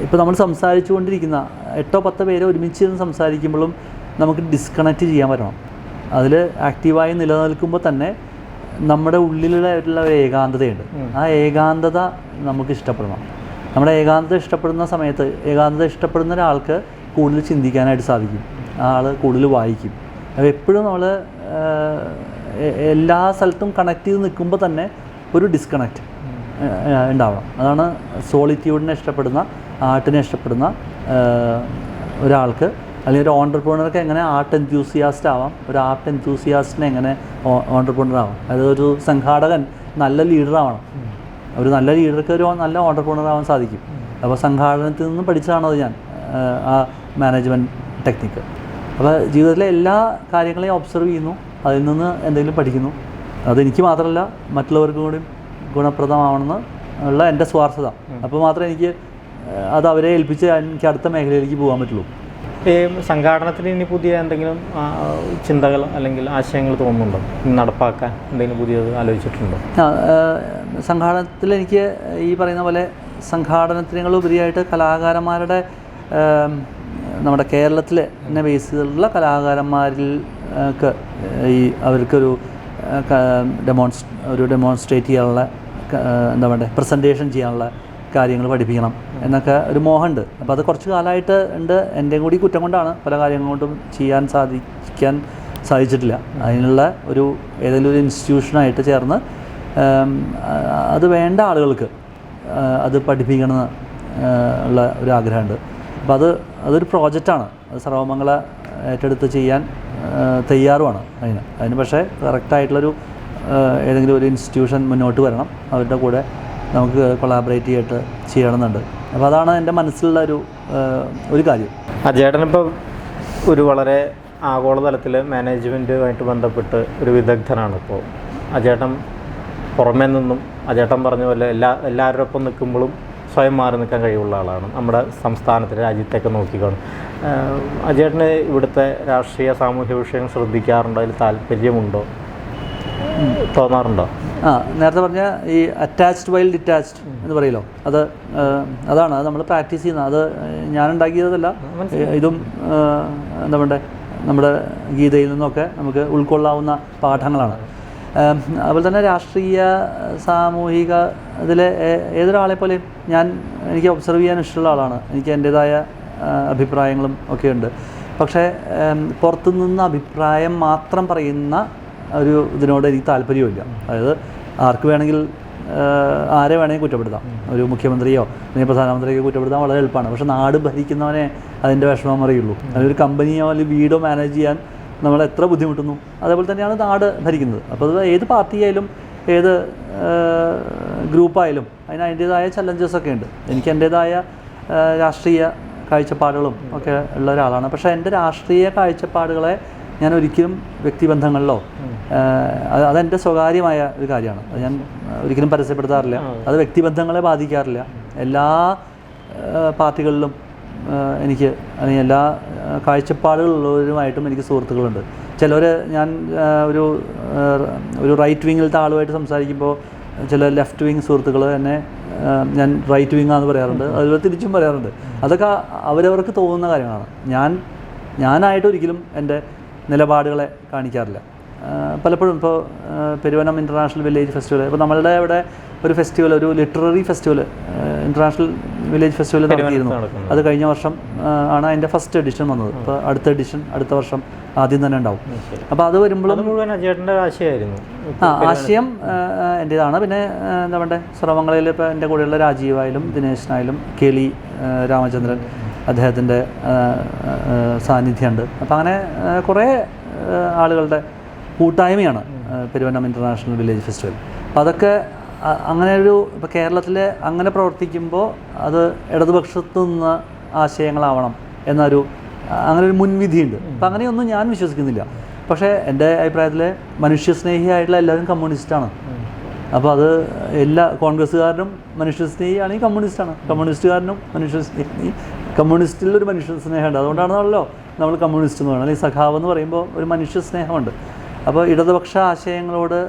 ഇപ്പോൾ നമ്മൾ സംസാരിച്ചു കൊണ്ടിരിക്കുന്ന 8-10 പേരെ ഒരുമിച്ച് നിന്ന് സംസാരിക്കുമ്പോഴും നമുക്ക് ഡിസ്കണക്റ്റ് ചെയ്യാൻ പറ്റണം. അതിൽ ആക്റ്റീവായി നിലനിൽക്കുമ്പോൾ തന്നെ നമ്മുടെ ഉള്ളിലുള്ള ഒരു ഏകാന്തതയുണ്ട്. ആ ഏകാന്തത നമുക്ക് ഇഷ്ടപ്പെടണം. നമ്മുടെ ഏകാന്തത ഇഷ്ടപ്പെടുന്ന സമയത്ത്, ഏകാന്തത ഇഷ്ടപ്പെടുന്ന ഒരാൾക്ക് കൂടുതൽ ചിന്തിക്കാനായിട്ട് സാധിക്കും. ആൾ കൂടുതൽ വായിക്കും. അപ്പോൾ എപ്പോഴും നമ്മൾ എല്ലാ സ്ഥലത്തും കണക്ട് ചെയ്ത് നിൽക്കുമ്പോൾ തന്നെ ഒരു ഡിസ്കണക്റ്റ് ഉണ്ടാവണം. അതാണ് സോളിറ്റ്യൂഡിനെ ഇഷ്ടപ്പെടുന്ന, ആർട്ടിനെ ഇഷ്ടപ്പെടുന്ന ഒരാൾക്ക്, അല്ലെങ്കിൽ ഒരു ഓൺട്രപ്രണർക്ക് എങ്ങനെ ആർട്ട് എൻതൂസിയാസ്റ്റ് ആവാം, ഒരു ആർട്ട് എൻതൂസിയാസ്റ്റിനെ എങ്ങനെ ഓൺട്രപ്രണർ ആവാം. അതായത് ഒരു സംഘാടകൻ നല്ല ലീഡറാവണം. ഒരു നല്ല ലീഡർക്ക് ഒരു നല്ല ഓൺട്രപ്രണർ ആവാൻ സാധിക്കും. അപ്പോൾ സംഘാടനത്തിൽ നിന്നും പഠിച്ചതാണത് ഞാൻ, ആ മാനേജ്മെൻറ്റ് ടെക്നിക്ക്. അപ്പോൾ ജീവിതത്തിലെ എല്ലാ കാര്യങ്ങളെയും ഒബ്സർവ് ചെയ്യുന്നു, അതിൽ നിന്ന് എന്തെങ്കിലും പഠിക്കുന്നു. അതെനിക്ക് മാത്രമല്ല മറ്റുള്ളവർക്കും കൂടി ഗുണപ്രദമാവണമെന്ന് ഉള്ള എൻ്റെ സ്വാർത്ഥത. അപ്പോൾ മാത്രമേ എനിക്ക് അത് അവരെ ഏൽപ്പിച്ച് എനിക്ക് അടുത്ത മേഖലയിലേക്ക് പോകാൻ പറ്റുള്ളൂ. ഈ സംഘാടനത്തിന് ഇനി പുതിയ എന്തെങ്കിലും ചിന്തകൾ അല്ലെങ്കിൽ ആശയങ്ങൾ തോന്നുന്നുണ്ടോ? നടപ്പാക്കാൻ എന്തെങ്കിലും പുതിയത് ആലോചിച്ചിട്ടുണ്ടോ? സംഘാടനത്തിൽ എനിക്ക് ഈ പറയുന്ന പോലെ സംഘാടനത്തിനുപരിയായിട്ട് കലാകാരന്മാരുടെ, നമ്മുടെ കേരളത്തിലെ തന്നെ ബേസ് ചെയ്തിട്ടുള്ള കലാകാരന്മാരിൽക്ക് അവർക്കൊരു ഡെമോൺസ്ട്രേറ്റ് ചെയ്യാനുള്ള, എന്താ പറയുക, പ്രസൻറ്റേഷൻ ചെയ്യാനുള്ള കാര്യങ്ങൾ പഠിപ്പിക്കണം എന്നൊക്കെ ഒരു മോഹമുണ്ട്. അപ്പോൾ അത് കുറച്ച് കാലമായിട്ട് ഉണ്ട്. എൻ്റെയും കൂടി കുറ്റം കൊണ്ടാണ് പല കാര്യങ്ങൾ കൊണ്ടും ചെയ്യാൻ സാധിച്ചിട്ടില്ല. അതിനുള്ള ഏതെങ്കിലും ഒരു ഇൻസ്റ്റിറ്റ്യൂഷനായിട്ട് ചേർന്ന് അത് വേണ്ട ആളുകൾക്ക് അത് പഠിപ്പിക്കണമെന്ന് ഉള്ള ഒരു ആഗ്രഹമുണ്ട്. അപ്പോൾ അതൊരു പ്രോജക്റ്റാണ്. അത് സർവമംഗള ഏറ്റെടുത്ത് ചെയ്യാൻ തയ്യാറുമാണ്. അതിന് പക്ഷേ കറക്റ്റായിട്ടുള്ളൊരു ഏതെങ്കിലും ഒരു ഇൻസ്റ്റിറ്റ്യൂഷൻ മുന്നോട്ട് വരണം. അവരുടെ കൂടെ നമുക്ക് കൊളാബറേറ്റ് ചെയ്യണമെന്നുണ്ട്. അപ്പോൾ അതാണ് എൻ്റെ മനസ്സിലുള്ള ഒരു കാര്യം. അജേട്ടനിപ്പോൾ ഒരു വളരെ ആഗോളതലത്തിൽ മാനേജ്മെൻറ്റുമായിട്ട് ബന്ധപ്പെട്ട് ഒരു വിദഗ്ധനാണ്. ഇപ്പോൾ അജേട്ടൻ പുറമേ നിന്നും അജേട്ടൻ പറഞ്ഞ പോലെ എല്ലാവരുടെ ഒപ്പം നിൽക്കുമ്പോഴും സ്വയം മാറി നിൽക്കാൻ കഴിവുള്ള ആളാണ്. നമ്മുടെ സംസ്ഥാനത്തിലെ രാജ്യത്തേക്ക് നോക്കിക്കാണും. അജേട്ടന് ഇവിടുത്തെ രാഷ്ട്രീയ സാമൂഹ്യ വിഷയങ്ങൾ ശ്രദ്ധിക്കാറുണ്ടോ? അതിൽ താല്പര്യമുണ്ടോ? തോന്നാറുണ്ടോ? നേരത്തെ പറഞ്ഞ ഈ അറ്റാച്ച്ഡ് വൈൽ ഡിറ്റാച്ച്ഡ് എന്ന് പറയല്ലോ, അതാണ് നമ്മൾ പ്രാക്ടീസ് ചെയ്യുന്നത്. അത് ഞാനുണ്ടാക്കിയതല്ല. ഇതും എന്താ പറയുക, നമ്മുടെ ഗീതയിൽ നിന്നൊക്കെ നമുക്ക് ഉൾക്കൊള്ളാവുന്ന പാഠങ്ങളാണ്. അതുപോലെ തന്നെ രാഷ്ട്രീയ സാമൂഹിക ഇതിലെ ഏതൊരാളെ പോലെയും എനിക്ക് ഒബ്സർവ് ചെയ്യാൻ ഇഷ്ടമുള്ള ആളാണ്. എനിക്ക് എൻ്റേതായ അഭിപ്രായങ്ങളും ഒക്കെ ഉണ്ട്. പക്ഷേ പുറത്തുനിന്ന് അഭിപ്രായം മാത്രം പറയുന്ന ഇതിനോട് എനിക്ക് താല്പര്യമില്ല. അതായത് ആർക്ക് വേണമെങ്കിൽ ആരെ വേണമെങ്കിൽ കുറ്റപ്പെടുത്താം. ഒരു മുഖ്യമന്ത്രിയോ അല്ലെങ്കിൽ പ്രധാനമന്ത്രിയോ കുറ്റപ്പെടുത്താൻ വളരെ എളുപ്പമാണ്. പക്ഷേ നാട് ഭരിക്കുന്നവനെ അതിൻ്റെ വിഷമം അറിയുള്ളൂ. അല്ലെങ്കിൽ ഒരു കമ്പനിയോ അല്ലെങ്കിൽ വീടോ മാനേജ് ചെയ്യാൻ നമ്മൾ എത്ര ബുദ്ധിമുട്ടുന്നു, അതേപോലെ തന്നെയാണ് നാട് ഭരിക്കുന്നത്. അപ്പോൾ അത് ഏത് പാർട്ടിയായാലും ഏത് ഗ്രൂപ്പായാലും അതിൻ്റേതായ ചലഞ്ചസൊക്കെ ഉണ്ട്. എനിക്ക് എൻ്റേതായ രാഷ്ട്രീയ കാഴ്ചപ്പാടുകളും ഒക്കെ ഉള്ള ഒരാളാണ്. പക്ഷേ എൻ്റെ രാഷ്ട്രീയ കാഴ്ചപ്പാടുകളെ ഞാൻ ഒരിക്കലും വ്യക്തിബന്ധങ്ങളിലോ, അതെൻ്റെ സ്വകാര്യമായ ഒരു കാര്യമാണ്. അത് ഞാൻ ഒരിക്കലും പരസ്യപ്പെടുത്താറില്ല. അത് വ്യക്തിബന്ധങ്ങളെ ബാധിക്കാറില്ല. എല്ലാ പാർട്ടികളിലും എനിക്ക് അല്ലെങ്കിൽ എല്ലാ കാഴ്ചപ്പാടുകളുള്ളവരുമായിട്ടും എനിക്ക് സുഹൃത്തുക്കളുണ്ട്. ചിലർ ഞാൻ ഒരു റൈറ്റ് വിങ്ങിലത്തെ ആളുമായിട്ട് സംസാരിക്കുമ്പോൾ ചില ലെഫ്റ്റ് വിങ് സുഹൃത്തുക്കൾ എന്നെ ഞാൻ റൈറ്റ് വിങ്ങാന്ന് പറയാറുണ്ട്, അതുപോലെ തിരിച്ചും പറയാറുണ്ട്. അതൊക്കെ അവരവർക്ക് തോന്നുന്ന കാര്യങ്ങളാണ്. ഞാനായിട്ട് ഒരിക്കലും എൻ്റെ നിലപാടുകളെ കാണിക്കാറില്ല. പലപ്പോഴും ഇപ്പോൾ പെരുവനം ഇൻ്റർനാഷണൽ വില്ലേജ് ഫെസ്റ്റിവൽ, ഇപ്പോൾ നമ്മളുടെ ഇവിടെ ഒരു ഫെസ്റ്റിവൽ, ഒരു literary festival, international village festival നടത്തിയിരുന്നു. അത് കഴിഞ്ഞ വർഷം ആണ് അതിൻ്റെ ഫസ്റ്റ് എഡിഷൻ വന്നത്. അപ്പോൾ അടുത്ത എഡിഷൻ അടുത്ത വർഷം ആദ്യം തന്നെ ഉണ്ടാവും. അപ്പോൾ അത് വരുമ്പോഴും മുഴുവൻ അജയേട്ടൻ്റെ ആശയമായിരുന്നു. ആശയം എൻ്റേതാണ്. പിന്നെ എന്താ പറയുക, ശ്രമങ്ങളിൽ ഇപ്പോൾ എൻ്റെ കൂടെയുള്ള രാജീവായാലും ദിനേശനായാലും കേളി രാമചന്ദ്രൻ അദ്ദേഹത്തിൻ്റെ സാന്നിധ്യമുണ്ട്. അപ്പോൾ അങ്ങനെ കുറേ ആളുകളുടെ കൂട്ടായ്മയാണ് പെരുവനം ഇൻ്റർനാഷണൽ വില്ലേജ് ഫെസ്റ്റിവൽ. അപ്പോൾ അതൊക്കെ അങ്ങനെ ഇപ്പോൾ കേരളത്തിൽ അങ്ങനെ പ്രവർത്തിക്കുമ്പോൾ അത് ഇടതുപക്ഷത്തു നിന്ന് ആശയങ്ങളാവണം അങ്ങനെ ഒരു മുൻവിധിയുണ്ട്. അപ്പം അങ്ങനെയൊന്നും ഞാൻ വിശ്വസിക്കുന്നില്ല. പക്ഷേ എൻ്റെ അഭിപ്രായത്തിൽ മനുഷ്യസ്നേഹിയായിട്ടുള്ള എല്ലാവരും കമ്മ്യൂണിസ്റ്റാണ്. അപ്പോൾ അത് എല്ലാ കോൺഗ്രസ്സുകാരനും മനുഷ്യസ്നേഹിയാണെങ്കിൽ കമ്മ്യൂണിസ്റ്റാണ്, കമ്മ്യൂണിസ്റ്റുകാരനും മനുഷ്യസ്നേഹി, കമ്മ്യൂണിസ്റ്റിലൊരു മനുഷ്യസ്നേഹമുണ്ട്. അതുകൊണ്ടാണല്ലോ നമ്മൾ കമ്മ്യൂണിസ്റ്റ് എന്ന് പറയുന്നത്. അല്ലെങ്കിൽ സഖാവ് എന്ന് പറയുമ്പോൾ ഒരു മനുഷ്യസ്നേഹമുണ്ട്. അപ്പോൾ ഇടതുപക്ഷ ആശയങ്ങളോട്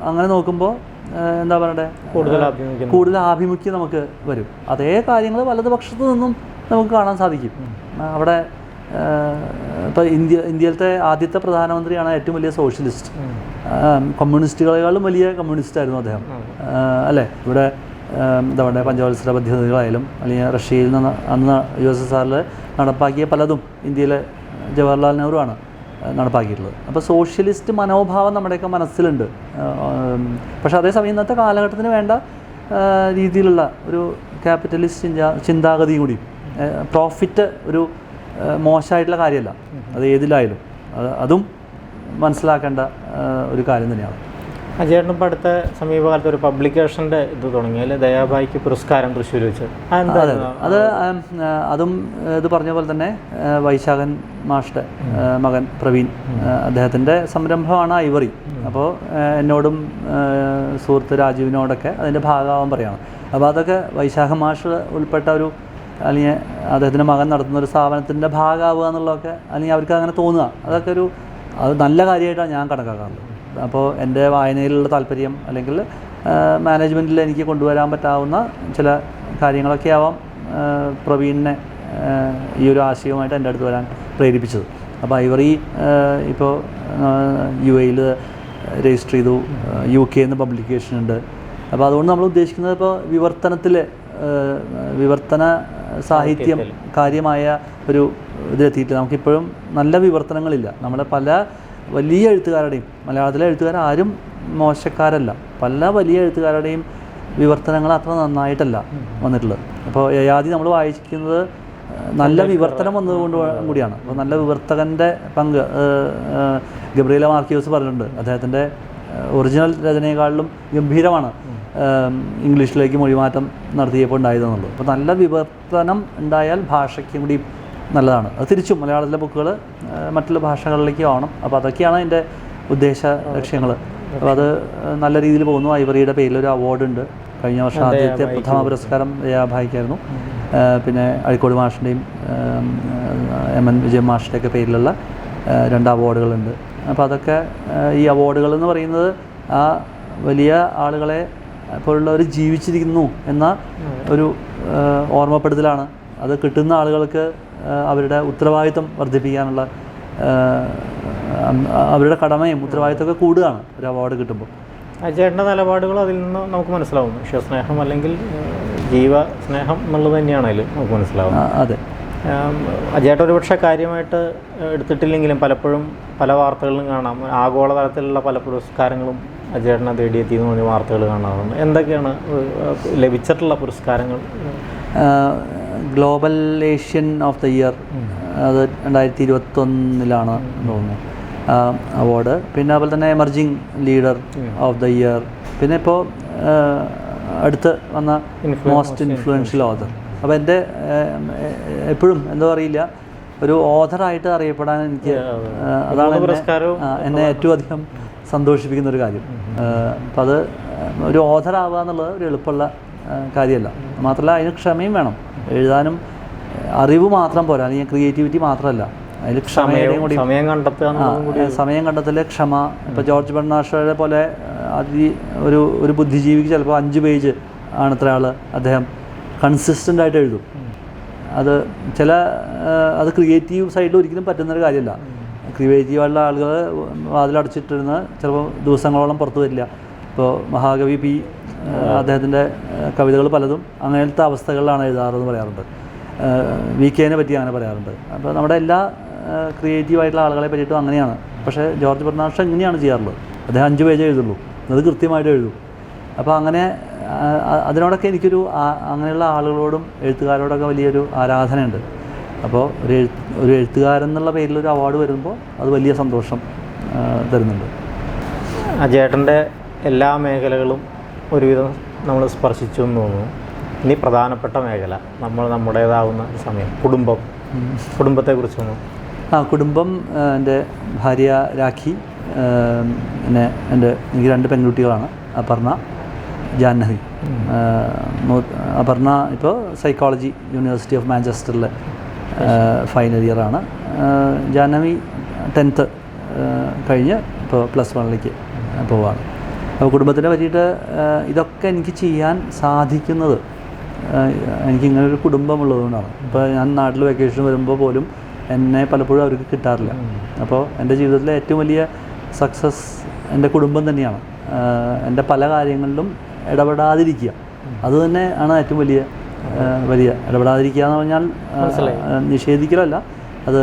അങ്ങനെ നോക്കുമ്പോൾ എന്താ പറയണ്ടേ, കൂടുതൽ ആഭിമുഖ്യം നമുക്ക് വരും. അതേ കാര്യങ്ങൾ വലതുപക്ഷത്തു നിന്നും നമുക്ക് കാണാൻ സാധിക്കും. അവിടെ ഇപ്പോൾ ഇന്ത്യയിലത്തെ ആദ്യത്തെ പ്രധാനമന്ത്രിയാണ് ഏറ്റവും വലിയ സോഷ്യലിസ്റ്റ്. കമ്മ്യൂണിസ്റ്റുകളെക്കാളും വലിയ കമ്മ്യൂണിസ്റ്റായിരുന്നു അദ്ദേഹം, അല്ലേ? ഇവിടെ എന്താ പറയുക, പഞ്ചവത്സര പദ്ധതികളായാലും അല്ലെങ്കിൽ റഷ്യയിൽ നിന്ന് അന്ന് USSRൽ നടപ്പാക്കിയ പലതും ഇന്ത്യയിലെ ജവഹർലാൽ നെഹ്റു ആണ് നടപ്പാക്കിയിട്ടുള്ളത്. അപ്പോൾ സോഷ്യലിസ്റ്റ് മനോഭാവം നമ്മുടെയൊക്കെ മനസ്സിലുണ്ട്. പക്ഷേ അതേസമയം ഇന്നത്തെ കാലഘട്ടത്തിന് വേണ്ട രീതിയിലുള്ള ഒരു ക്യാപിറ്റലിസ്റ്റ് ചിന്താഗതിയും കൂടി, പ്രോഫിറ്റ് ഒരു മോശമായിട്ടുള്ള കാര്യമല്ല, അത് ഏതിലായാലും അതും മനസ്സിലാക്കേണ്ട ഒരു കാര്യം തന്നെയാണ്. അജയേട്ടൻ ഇപ്പോൾ അടുത്ത സമീപകാലത്ത് ഒരു പബ്ലിക്കേഷൻ്റെ ഇത് തുടങ്ങി, അല്ലെ? ദയാഭായിക്ക് പുരസ്കാരം തൃശ്ശൂർ വെച്ച്. അതും ഇത് പറഞ്ഞ പോലെ തന്നെ വൈശാഖൻ മാഷ്ടെ മകൻ പ്രവീൺ, അദ്ദേഹത്തിൻ്റെ സംരംഭമാണ് ഐവറി. അപ്പോൾ എന്നോടും സുഹൃത്ത് രാജീവിനോടൊക്കെ അതിൻ്റെ ഭാഗമാവാൻ പറയുകയാണ്. അപ്പോൾ അതൊക്കെ വൈശാഖ മാഷ് ഉൾപ്പെട്ട അല്ലെങ്കിൽ അദ്ദേഹത്തിൻ്റെ മകൻ നടത്തുന്ന ഒരു സ്ഥാപനത്തിൻ്റെ ഭാഗമാവുക എന്നുള്ളതൊക്കെ, അല്ലെങ്കിൽ അവർക്ക് അങ്ങനെ തോന്നുക, അതൊക്കെ അത് നല്ല കാര്യമായിട്ടാണ് ഞാൻ കണക്കാക്കാറുള്ളത്. അപ്പോൾ എൻ്റെ വായനയിലുള്ള താല്പര്യം അല്ലെങ്കിൽ മാനേജ്മെൻറ്റിൽ എനിക്ക് കൊണ്ടുവരാൻ പറ്റാവുന്ന ചില കാര്യങ്ങളൊക്കെ ആവാം പ്രവീണിനെ ഈ ഒരു ആശയവുമായിട്ട് എൻ്റെ അടുത്ത് വരാൻ പ്രേരിപ്പിച്ചത്. അപ്പോൾ ഐവറി ഇപ്പോൾ UAയിൽ രജിസ്റ്റർ ചെയ്തു, UK പബ്ലിക്കേഷൻ ഉണ്ട്. അപ്പോൾ അതുകൊണ്ട് നമ്മൾ ഉദ്ദേശിക്കുന്നത് ഇപ്പോൾ വിവർത്തന സാഹിത്യം കാര്യമായ ഒരു ഇതിലെത്തിയിട്ട് നമുക്കിപ്പോഴും നല്ല വിവർത്തനങ്ങളില്ല. നമ്മളെ പല വലിയ എഴുത്തുകാരുടെയും, മലയാളത്തിലെ എഴുത്തുകാരും മോശക്കാരല്ല, പല വലിയ എഴുത്തുകാരുടെയും വിവർത്തനങ്ങൾ അത്ര നന്നായിട്ടല്ല വന്നിട്ടുള്ളത്. അപ്പോൾ യയാതി നമ്മൾ വായിക്കുന്നത് നല്ല വിവർത്തനം വന്നതുകൊണ്ട് കൂടിയാണ്. അപ്പോൾ നല്ല വിവർത്തകൻ്റെ പങ്ക് ഗബ്രിയേല മാർക്യൂസ് പറഞ്ഞിട്ടുണ്ട്. അദ്ദേഹത്തിൻ്റെ ഒറിജിനൽ രചനയെക്കാളിലും ഗംഭീരമാണ് ഇംഗ്ലീഷിലേക്ക് മൊഴിമാറ്റം നടത്തിയപ്പോൾ ഉണ്ടായതെന്നുള്ളത്. അപ്പോൾ നല്ല വിവർത്തനം ഉണ്ടായാൽ ഭാഷയ്ക്കും കൂടി നല്ലതാണ്. അത് തിരിച്ചും മലയാളത്തിലെ ബുക്കുകൾ മറ്റുള്ള ഭാഷകളിലേക്ക് ആവണം. അപ്പോൾ അതൊക്കെയാണ് അതിൻ്റെ ഉദ്ദേശ ലക്ഷ്യങ്ങൾ. അപ്പോൾ അത് നല്ല രീതിയിൽ പോകുന്നു. ഐവറിയുടെ പേരിലൊരു അവാർഡുണ്ട്. കഴിഞ്ഞ വർഷം ആദ്യത്തെ പ്രഥമ പുരസ്കാരം ദയാഭായിക്കായിരുന്നു. പിന്നെ അഴീക്കോട് മാഷിൻ്റെയും MN വിജയൻ മാഷിൻ്റെയൊക്കെ പേരിലുള്ള 2 അവാർഡുകളുണ്ട്. അപ്പോൾ അതൊക്കെ ഈ അവാർഡുകൾ എന്ന് പറയുന്നത് ആ വലിയ ആളുകളെ പോലുള്ളവർ ജീവിച്ചിരിക്കുന്നു എന്ന ഒരു ഓർമ്മപ്പെടുത്തലാണ്. അത് കിട്ടുന്ന ആളുകൾക്ക് അവരുടെ ഉത്തരവാദിത്വം വർദ്ധിപ്പിക്കാനുള്ള അവരുടെ കടമയും ഉത്തരവാദിത്തമൊക്കെ കൂടുകയാണ് ഒരു അവാർഡ് കിട്ടുമ്പോൾ. അജയേട്ടൻ്റെ നിലപാടുകൾ അതിൽ നിന്ന് നമുക്ക് മനസ്സിലാവും. മനുഷ്യസ്നേഹം അല്ലെങ്കിൽ ജീവസ്നേഹം എന്നുള്ളത് തന്നെയാണ് അതിൽ നമുക്ക് മനസ്സിലാവും. അതെ. അജയേട്ടൻ ഒരുപക്ഷെ കാര്യമായിട്ട് എടുത്തിട്ടില്ലെങ്കിലും പലപ്പോഴും പല വാർത്തകളിലും കാണാം, ആഗോളതലത്തിലുള്ള പല പുരസ്കാരങ്ങളും അജയേട്ടനെ തേടിയെത്തിയെന്ന് പറഞ്ഞ വാർത്തകൾ കാണാറുണ്ട്. എന്തൊക്കെയാണ് ലഭിച്ചിട്ടുള്ള പുരസ്കാരങ്ങൾ? Global Asian of the year, അത് 2021 തോന്നുന്നു അവാർഡ്. പിന്നെ അതുപോലെ തന്നെ emerging leader of the year. പിന്നെ ഇപ്പോൾ അടുത്ത് വന്ന മോസ്റ്റ് ഇൻഫ്ലുവൻഷ്യൽ ഓഥർ. അപ്പോൾ എൻ്റെ എപ്പോഴും എന്തോ അറിയില്ല, ഒരു ഓഥറായിട്ട് അറിയപ്പെടാൻ എനിക്ക് അതാണ് എന്നെ ഏറ്റവും അധികം സന്തോഷിപ്പിക്കുന്ന ഒരു കാര്യം. അപ്പം അത് ഒരു ഓഥറാവുക എന്നുള്ളത് ഒരു എളുപ്പമുള്ള കാര്യമല്ല. മാത്രമല്ല അതിന് ക്ഷമയും വേണം. എഴുതാനും അറിവ് മാത്രം പോരാ, അല്ലെങ്കിൽ ക്രിയേറ്റിവിറ്റി മാത്രമല്ല, അതിൽ ക്ഷമയുടെയും കൂടി സമയം കണ്ടെത്തുക, സമയം കണ്ടെത്തൽ, ക്ഷമ. ഇപ്പോൾ ജോർജ് ബെർണാഷോയെ പോലെ ഒരു ബുദ്ധിജീവിക്ക് ചിലപ്പോൾ 5 പേജ് ആണ് ഇത്ര ആൾ അദ്ദേഹം കൺസിസ്റ്റൻ്റായിട്ട് എഴുതും. അത് ക്രിയേറ്റീവ് സൈഡിൽ ഒരിക്കലും പറ്റുന്നൊരു കാര്യമല്ല. ക്രിയേറ്റീവായിട്ടുള്ള ആളുകൾ വാതിലടച്ചിട്ടിരുന്ന് ചിലപ്പോൾ ദിവസങ്ങളോളം പുറത്തു വരില്ല. ഇപ്പോൾ മഹാകവി പി അദ്ദേഹത്തിൻ്റെ കവിതകൾ പലതും അങ്ങനത്തെ അവസ്ഥകളിലാണ് എഴുതാറെന്ന് പറയാറുണ്ട്. VK-നെ പറ്റി അങ്ങനെ പറയാറുണ്ട്. അപ്പോൾ നമ്മുടെ എല്ലാ ക്രിയേറ്റീവായിട്ടുള്ള ആളുകളെ പറ്റിയിട്ടും അങ്ങനെയാണ്. പക്ഷേ ജോർജ് ബെർണാഷോ ഇങ്ങനെയാണ് ചെയ്യാറുള്ളത്. അദ്ദേഹം 5 പേജേ എഴുതുള്ളൂ, അത് കൃത്യമായിട്ട് എഴുതും. അപ്പോൾ അങ്ങനെ അതിനോടൊക്കെ എനിക്കൊരു അങ്ങനെയുള്ള ആളുകളോടും എഴുത്തുകാരോടൊക്കെ വലിയൊരു ആരാധനയുണ്ട്. അപ്പോൾ ഒരു എഴുത്തുകാരൻ എന്നുള്ള പേരിലൊരു അവാർഡ് വരുമ്പോൾ അത് വലിയ സന്തോഷം തരുന്നുണ്ട്. അജയേട്ടൻ്റെ എല്ലാ മേഖലകളും ഒരുവിധം നമ്മൾ സ്പർശിച്ചു എന്ന് തോന്നുന്നു. ഇനി പ്രധാനപ്പെട്ട മേഖല നമ്മുടേതാവുന്ന സമയം, കുടുംബത്തെക്കുറിച്ചൊന്നും. കുടുംബം, എൻ്റെ ഭാര്യ രാഖി, പിന്നെ എനിക്ക് 2 പെൺകുട്ടികളാണ്, അപർണ, ജാഹ്നവി. അപർണ ഇപ്പോൾ സൈക്കോളജി യൂണിവേഴ്സിറ്റി ഓഫ് മാഞ്ചസ്റ്ററിൽ ഫൈനൽ ഇയറാണ്. ജാഹ്നവി 10th കഴിഞ്ഞ് ഇപ്പോൾ +1 പോവുകയാണ്. അപ്പോൾ കുടുംബത്തിനെ പറ്റിയിട്ട് ഇതൊക്കെ എനിക്ക് ചെയ്യാൻ സാധിക്കുന്നത് എനിക്കിങ്ങനൊരു കുടുംബമുള്ളതുകൊണ്ടാണ്. ഇപ്പോൾ ഞാൻ നാട്ടിൽ വെക്കേഷൻ വരുമ്പോൾ പോലും എന്നെ പലപ്പോഴും അവർക്ക് കിട്ടാറില്ല. അപ്പോൾ എൻ്റെ ജീവിതത്തിലെ ഏറ്റവും വലിയ സക്സസ് എൻ്റെ കുടുംബം തന്നെയാണ്. എൻ്റെ പല കാര്യങ്ങളിലും ഇടപെടാതിരിക്കുക, അത് തന്നെ ആണ് ഏറ്റവും വലിയ ഇടപെടാതിരിക്കുക എന്ന് പറഞ്ഞാൽ നിഷേധിക്കലല്ല, അത്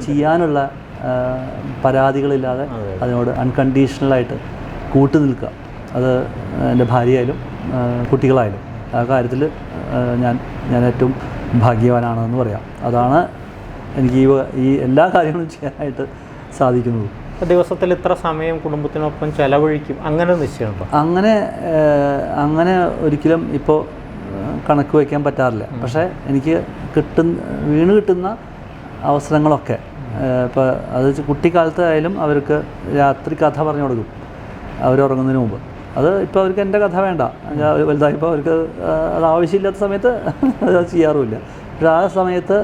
ചെയ്യാനുള്ള പരാതികളില്ലാതെ അതിനോട് അൺകണ്ടീഷണലായിട്ട് കൂട്ടു നിൽക്കുക. അത് എൻ്റെ ഭാര്യയായാലും കുട്ടികളായാലും ആ കാര്യത്തിൽ ഞാൻ ഏറ്റവും ഭാഗ്യവാനാണെന്ന് പറയാം. അതാണ് എനിക്ക് ഈ എല്ലാ കാര്യങ്ങളും ചെയ്യാനായിട്ട് സാധിക്കുന്നത്. ദിവസത്തിൽ ഇത്ര സമയം കുടുംബത്തിനൊപ്പം ചെലവഴിക്കും അങ്ങനെ നിശ്ചയമുണ്ടോ? അങ്ങനെ ഒരിക്കലും ഇപ്പോൾ കണക്ക് വയ്ക്കാൻ പറ്റാറില്ല. പക്ഷേ എനിക്ക് കിട്ടുന്ന അവസരങ്ങളൊക്കെ ഇപ്പോൾ അത് കുട്ടിക്കാലത്തായാലും അവർക്ക് രാത്രി കഥ പറഞ്ഞു കൊടുക്കും അവരുറങ്ങുന്നതിന് മുമ്പ്. അത് ഇപ്പോൾ അവർക്ക് എൻ്റെ കഥ വേണ്ട, വലുതായപ്പോൾ അവർക്ക് അത് ആവശ്യമില്ലാത്ത സമയത്ത് അത് ചെയ്യാറുമില്ല. പക്ഷേ ആ സമയത്ത്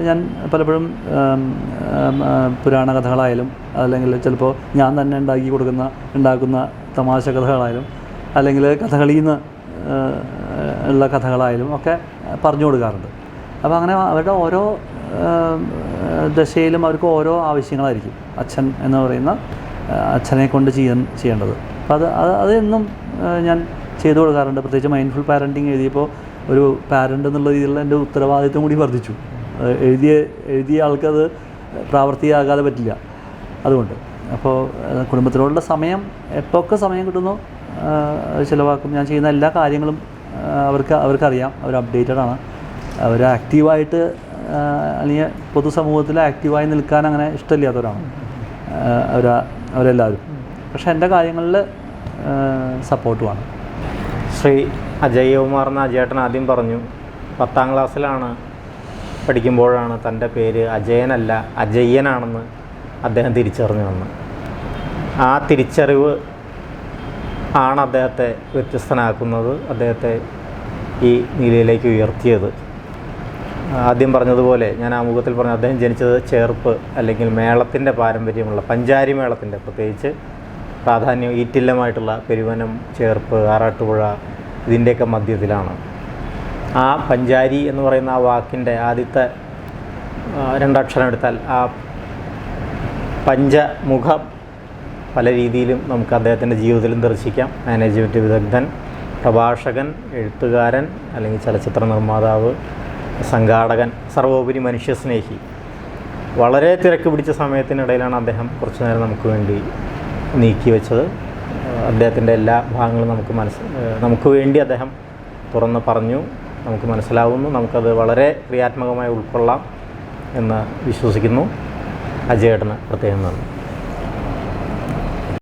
ഞാൻ പലപ്പോഴും പുരാണ കഥകളായാലും അല്ലെങ്കിൽ ചിലപ്പോൾ ഞാൻ തന്നെ ഉണ്ടാക്കുന്ന തമാശ കഥകളായാലും അല്ലെങ്കിൽ കഥകളിയിൽ നിന്ന് ഉള്ള കഥകളായാലും ഒക്കെ പറഞ്ഞു കൊടുക്കാറുണ്ട്. അപ്പോൾ അങ്ങനെ അവരുടെ ഓരോ ദശയിലും അവർക്ക് ഓരോ ആവശ്യങ്ങളായിരിക്കും. അച്ഛൻ എന്ന് പറയുന്ന അച്ഛനെ കൊണ്ട് ചെയ്യേണ്ടത്. അപ്പോൾ അത് എന്നും ഞാൻ ചെയ്തു കൊടുക്കാറുണ്ട്. പ്രത്യേകിച്ച് മൈൻഡ്ഫുൾ പാരൻറ്റിങ് എഴുതിയപ്പോൾ ഒരു പാരൻ്റ് എന്നുള്ള രീതിയിലുള്ള എൻ്റെ ഉത്തരവാദിത്വം കൂടി വർദ്ധിച്ചു. എഴുതിയ ആൾക്കത് പ്രാവർത്തികമാകാതെ പറ്റില്ല. അതുകൊണ്ട് അപ്പോൾ കുടുംബത്തിനോടുള്ള സമയം എപ്പോഴൊക്കെ സമയം കിട്ടുന്നോ ചിലവാക്കും. ഞാൻ ചെയ്യുന്ന എല്ലാ കാര്യങ്ങളും അവർക്കറിയാം, അവർ അപ്ഡേറ്റഡ് ആണ്, അവർ ആക്റ്റീവായിട്ട് അല്ലെങ്കിൽ പൊതുസമൂഹത്തിൽ ആക്റ്റീവായി നിൽക്കാൻ അങ്ങനെ ഇഷ്ടമില്ലാത്തവരാണ് അവരെല്ലാവരും. പക്ഷേ എൻ്റെ കാര്യങ്ങളിൽ സപ്പോർട്ടുമാണ്. ശ്രീ അജയ്കുമാർ എന്ന അജയേട്ടൻ ആദ്യം പറഞ്ഞു 10ാം ക്ലാസ്സിലാണ് പഠിക്കുമ്പോഴാണ് തൻ്റെ പേര് അജയനല്ല അജയ്യനാണെന്ന് അദ്ദേഹം തിരിച്ചറിഞ്ഞു വന്നു. ആ തിരിച്ചറിവ് ആണ് അദ്ദേഹത്തെ വ്യത്യസ്തനാക്കുന്നത്, അദ്ദേഹത്തെ ഈ നിലയിലേക്ക് ഉയർത്തിയത്. ആദ്യം പറഞ്ഞതുപോലെ ഞാൻ ആമുഖത്തിൽ പറഞ്ഞു, അദ്ദേഹം ജനിച്ചത് ചേർപ്പ് അല്ലെങ്കിൽ മേളത്തിൻ്റെ പാരമ്പര്യമുള്ള പഞ്ചാരി മേളത്തിൻ്റെ പ്രത്യേകിച്ച് പ്രാധാന്യം ഈറ്റില്ലമായിട്ടുള്ള പെരുവനം, ചേർപ്പ്, ആറാട്ടുപുഴ ഇതിൻ്റെയൊക്കെ മധ്യത്തിലാണ്. ആ പഞ്ചാരി എന്ന് പറയുന്ന ആ വാക്കിൻ്റെ ആദ്യത്തെ 2 അക്ഷരം എടുത്താൽ ആ പഞ്ചമുഖം പല രീതിയിലും നമുക്ക് അദ്ദേഹത്തിൻ്റെ ജീവിതത്തിലും ദർശിക്കാം. മാനേജ്മെൻറ്റ് വിദഗ്ധൻ, പ്രഭാഷകൻ, എഴുത്തുകാരൻ അല്ലെങ്കിൽ ചലച്ചിത്ര നിർമ്മാതാവ്, സംഘാടകൻ, സർവോപരി മനുഷ്യസ്നേഹി. വളരെ തിരക്ക് പിടിച്ച സമയത്തിനിടയിലാണ് അദ്ദേഹം കുറച്ചു നേരം നമുക്ക് വേണ്ടി നീക്കി വെച്ചത്. അദ്ദേഹത്തിൻ്റെ എല്ലാ ഭാഗങ്ങളും നമുക്ക് വേണ്ടി അദ്ദേഹം തുറന്ന് പറഞ്ഞു, നമുക്ക് മനസ്സിലാവുന്നു, നമുക്കത് വളരെ ക്രിയാത്മകമായി ഉൾക്കൊള്ളാം എന്ന് വിശ്വസിക്കുന്നു. അജയേട്ടന് പ്രത്യേകം നന്ദി.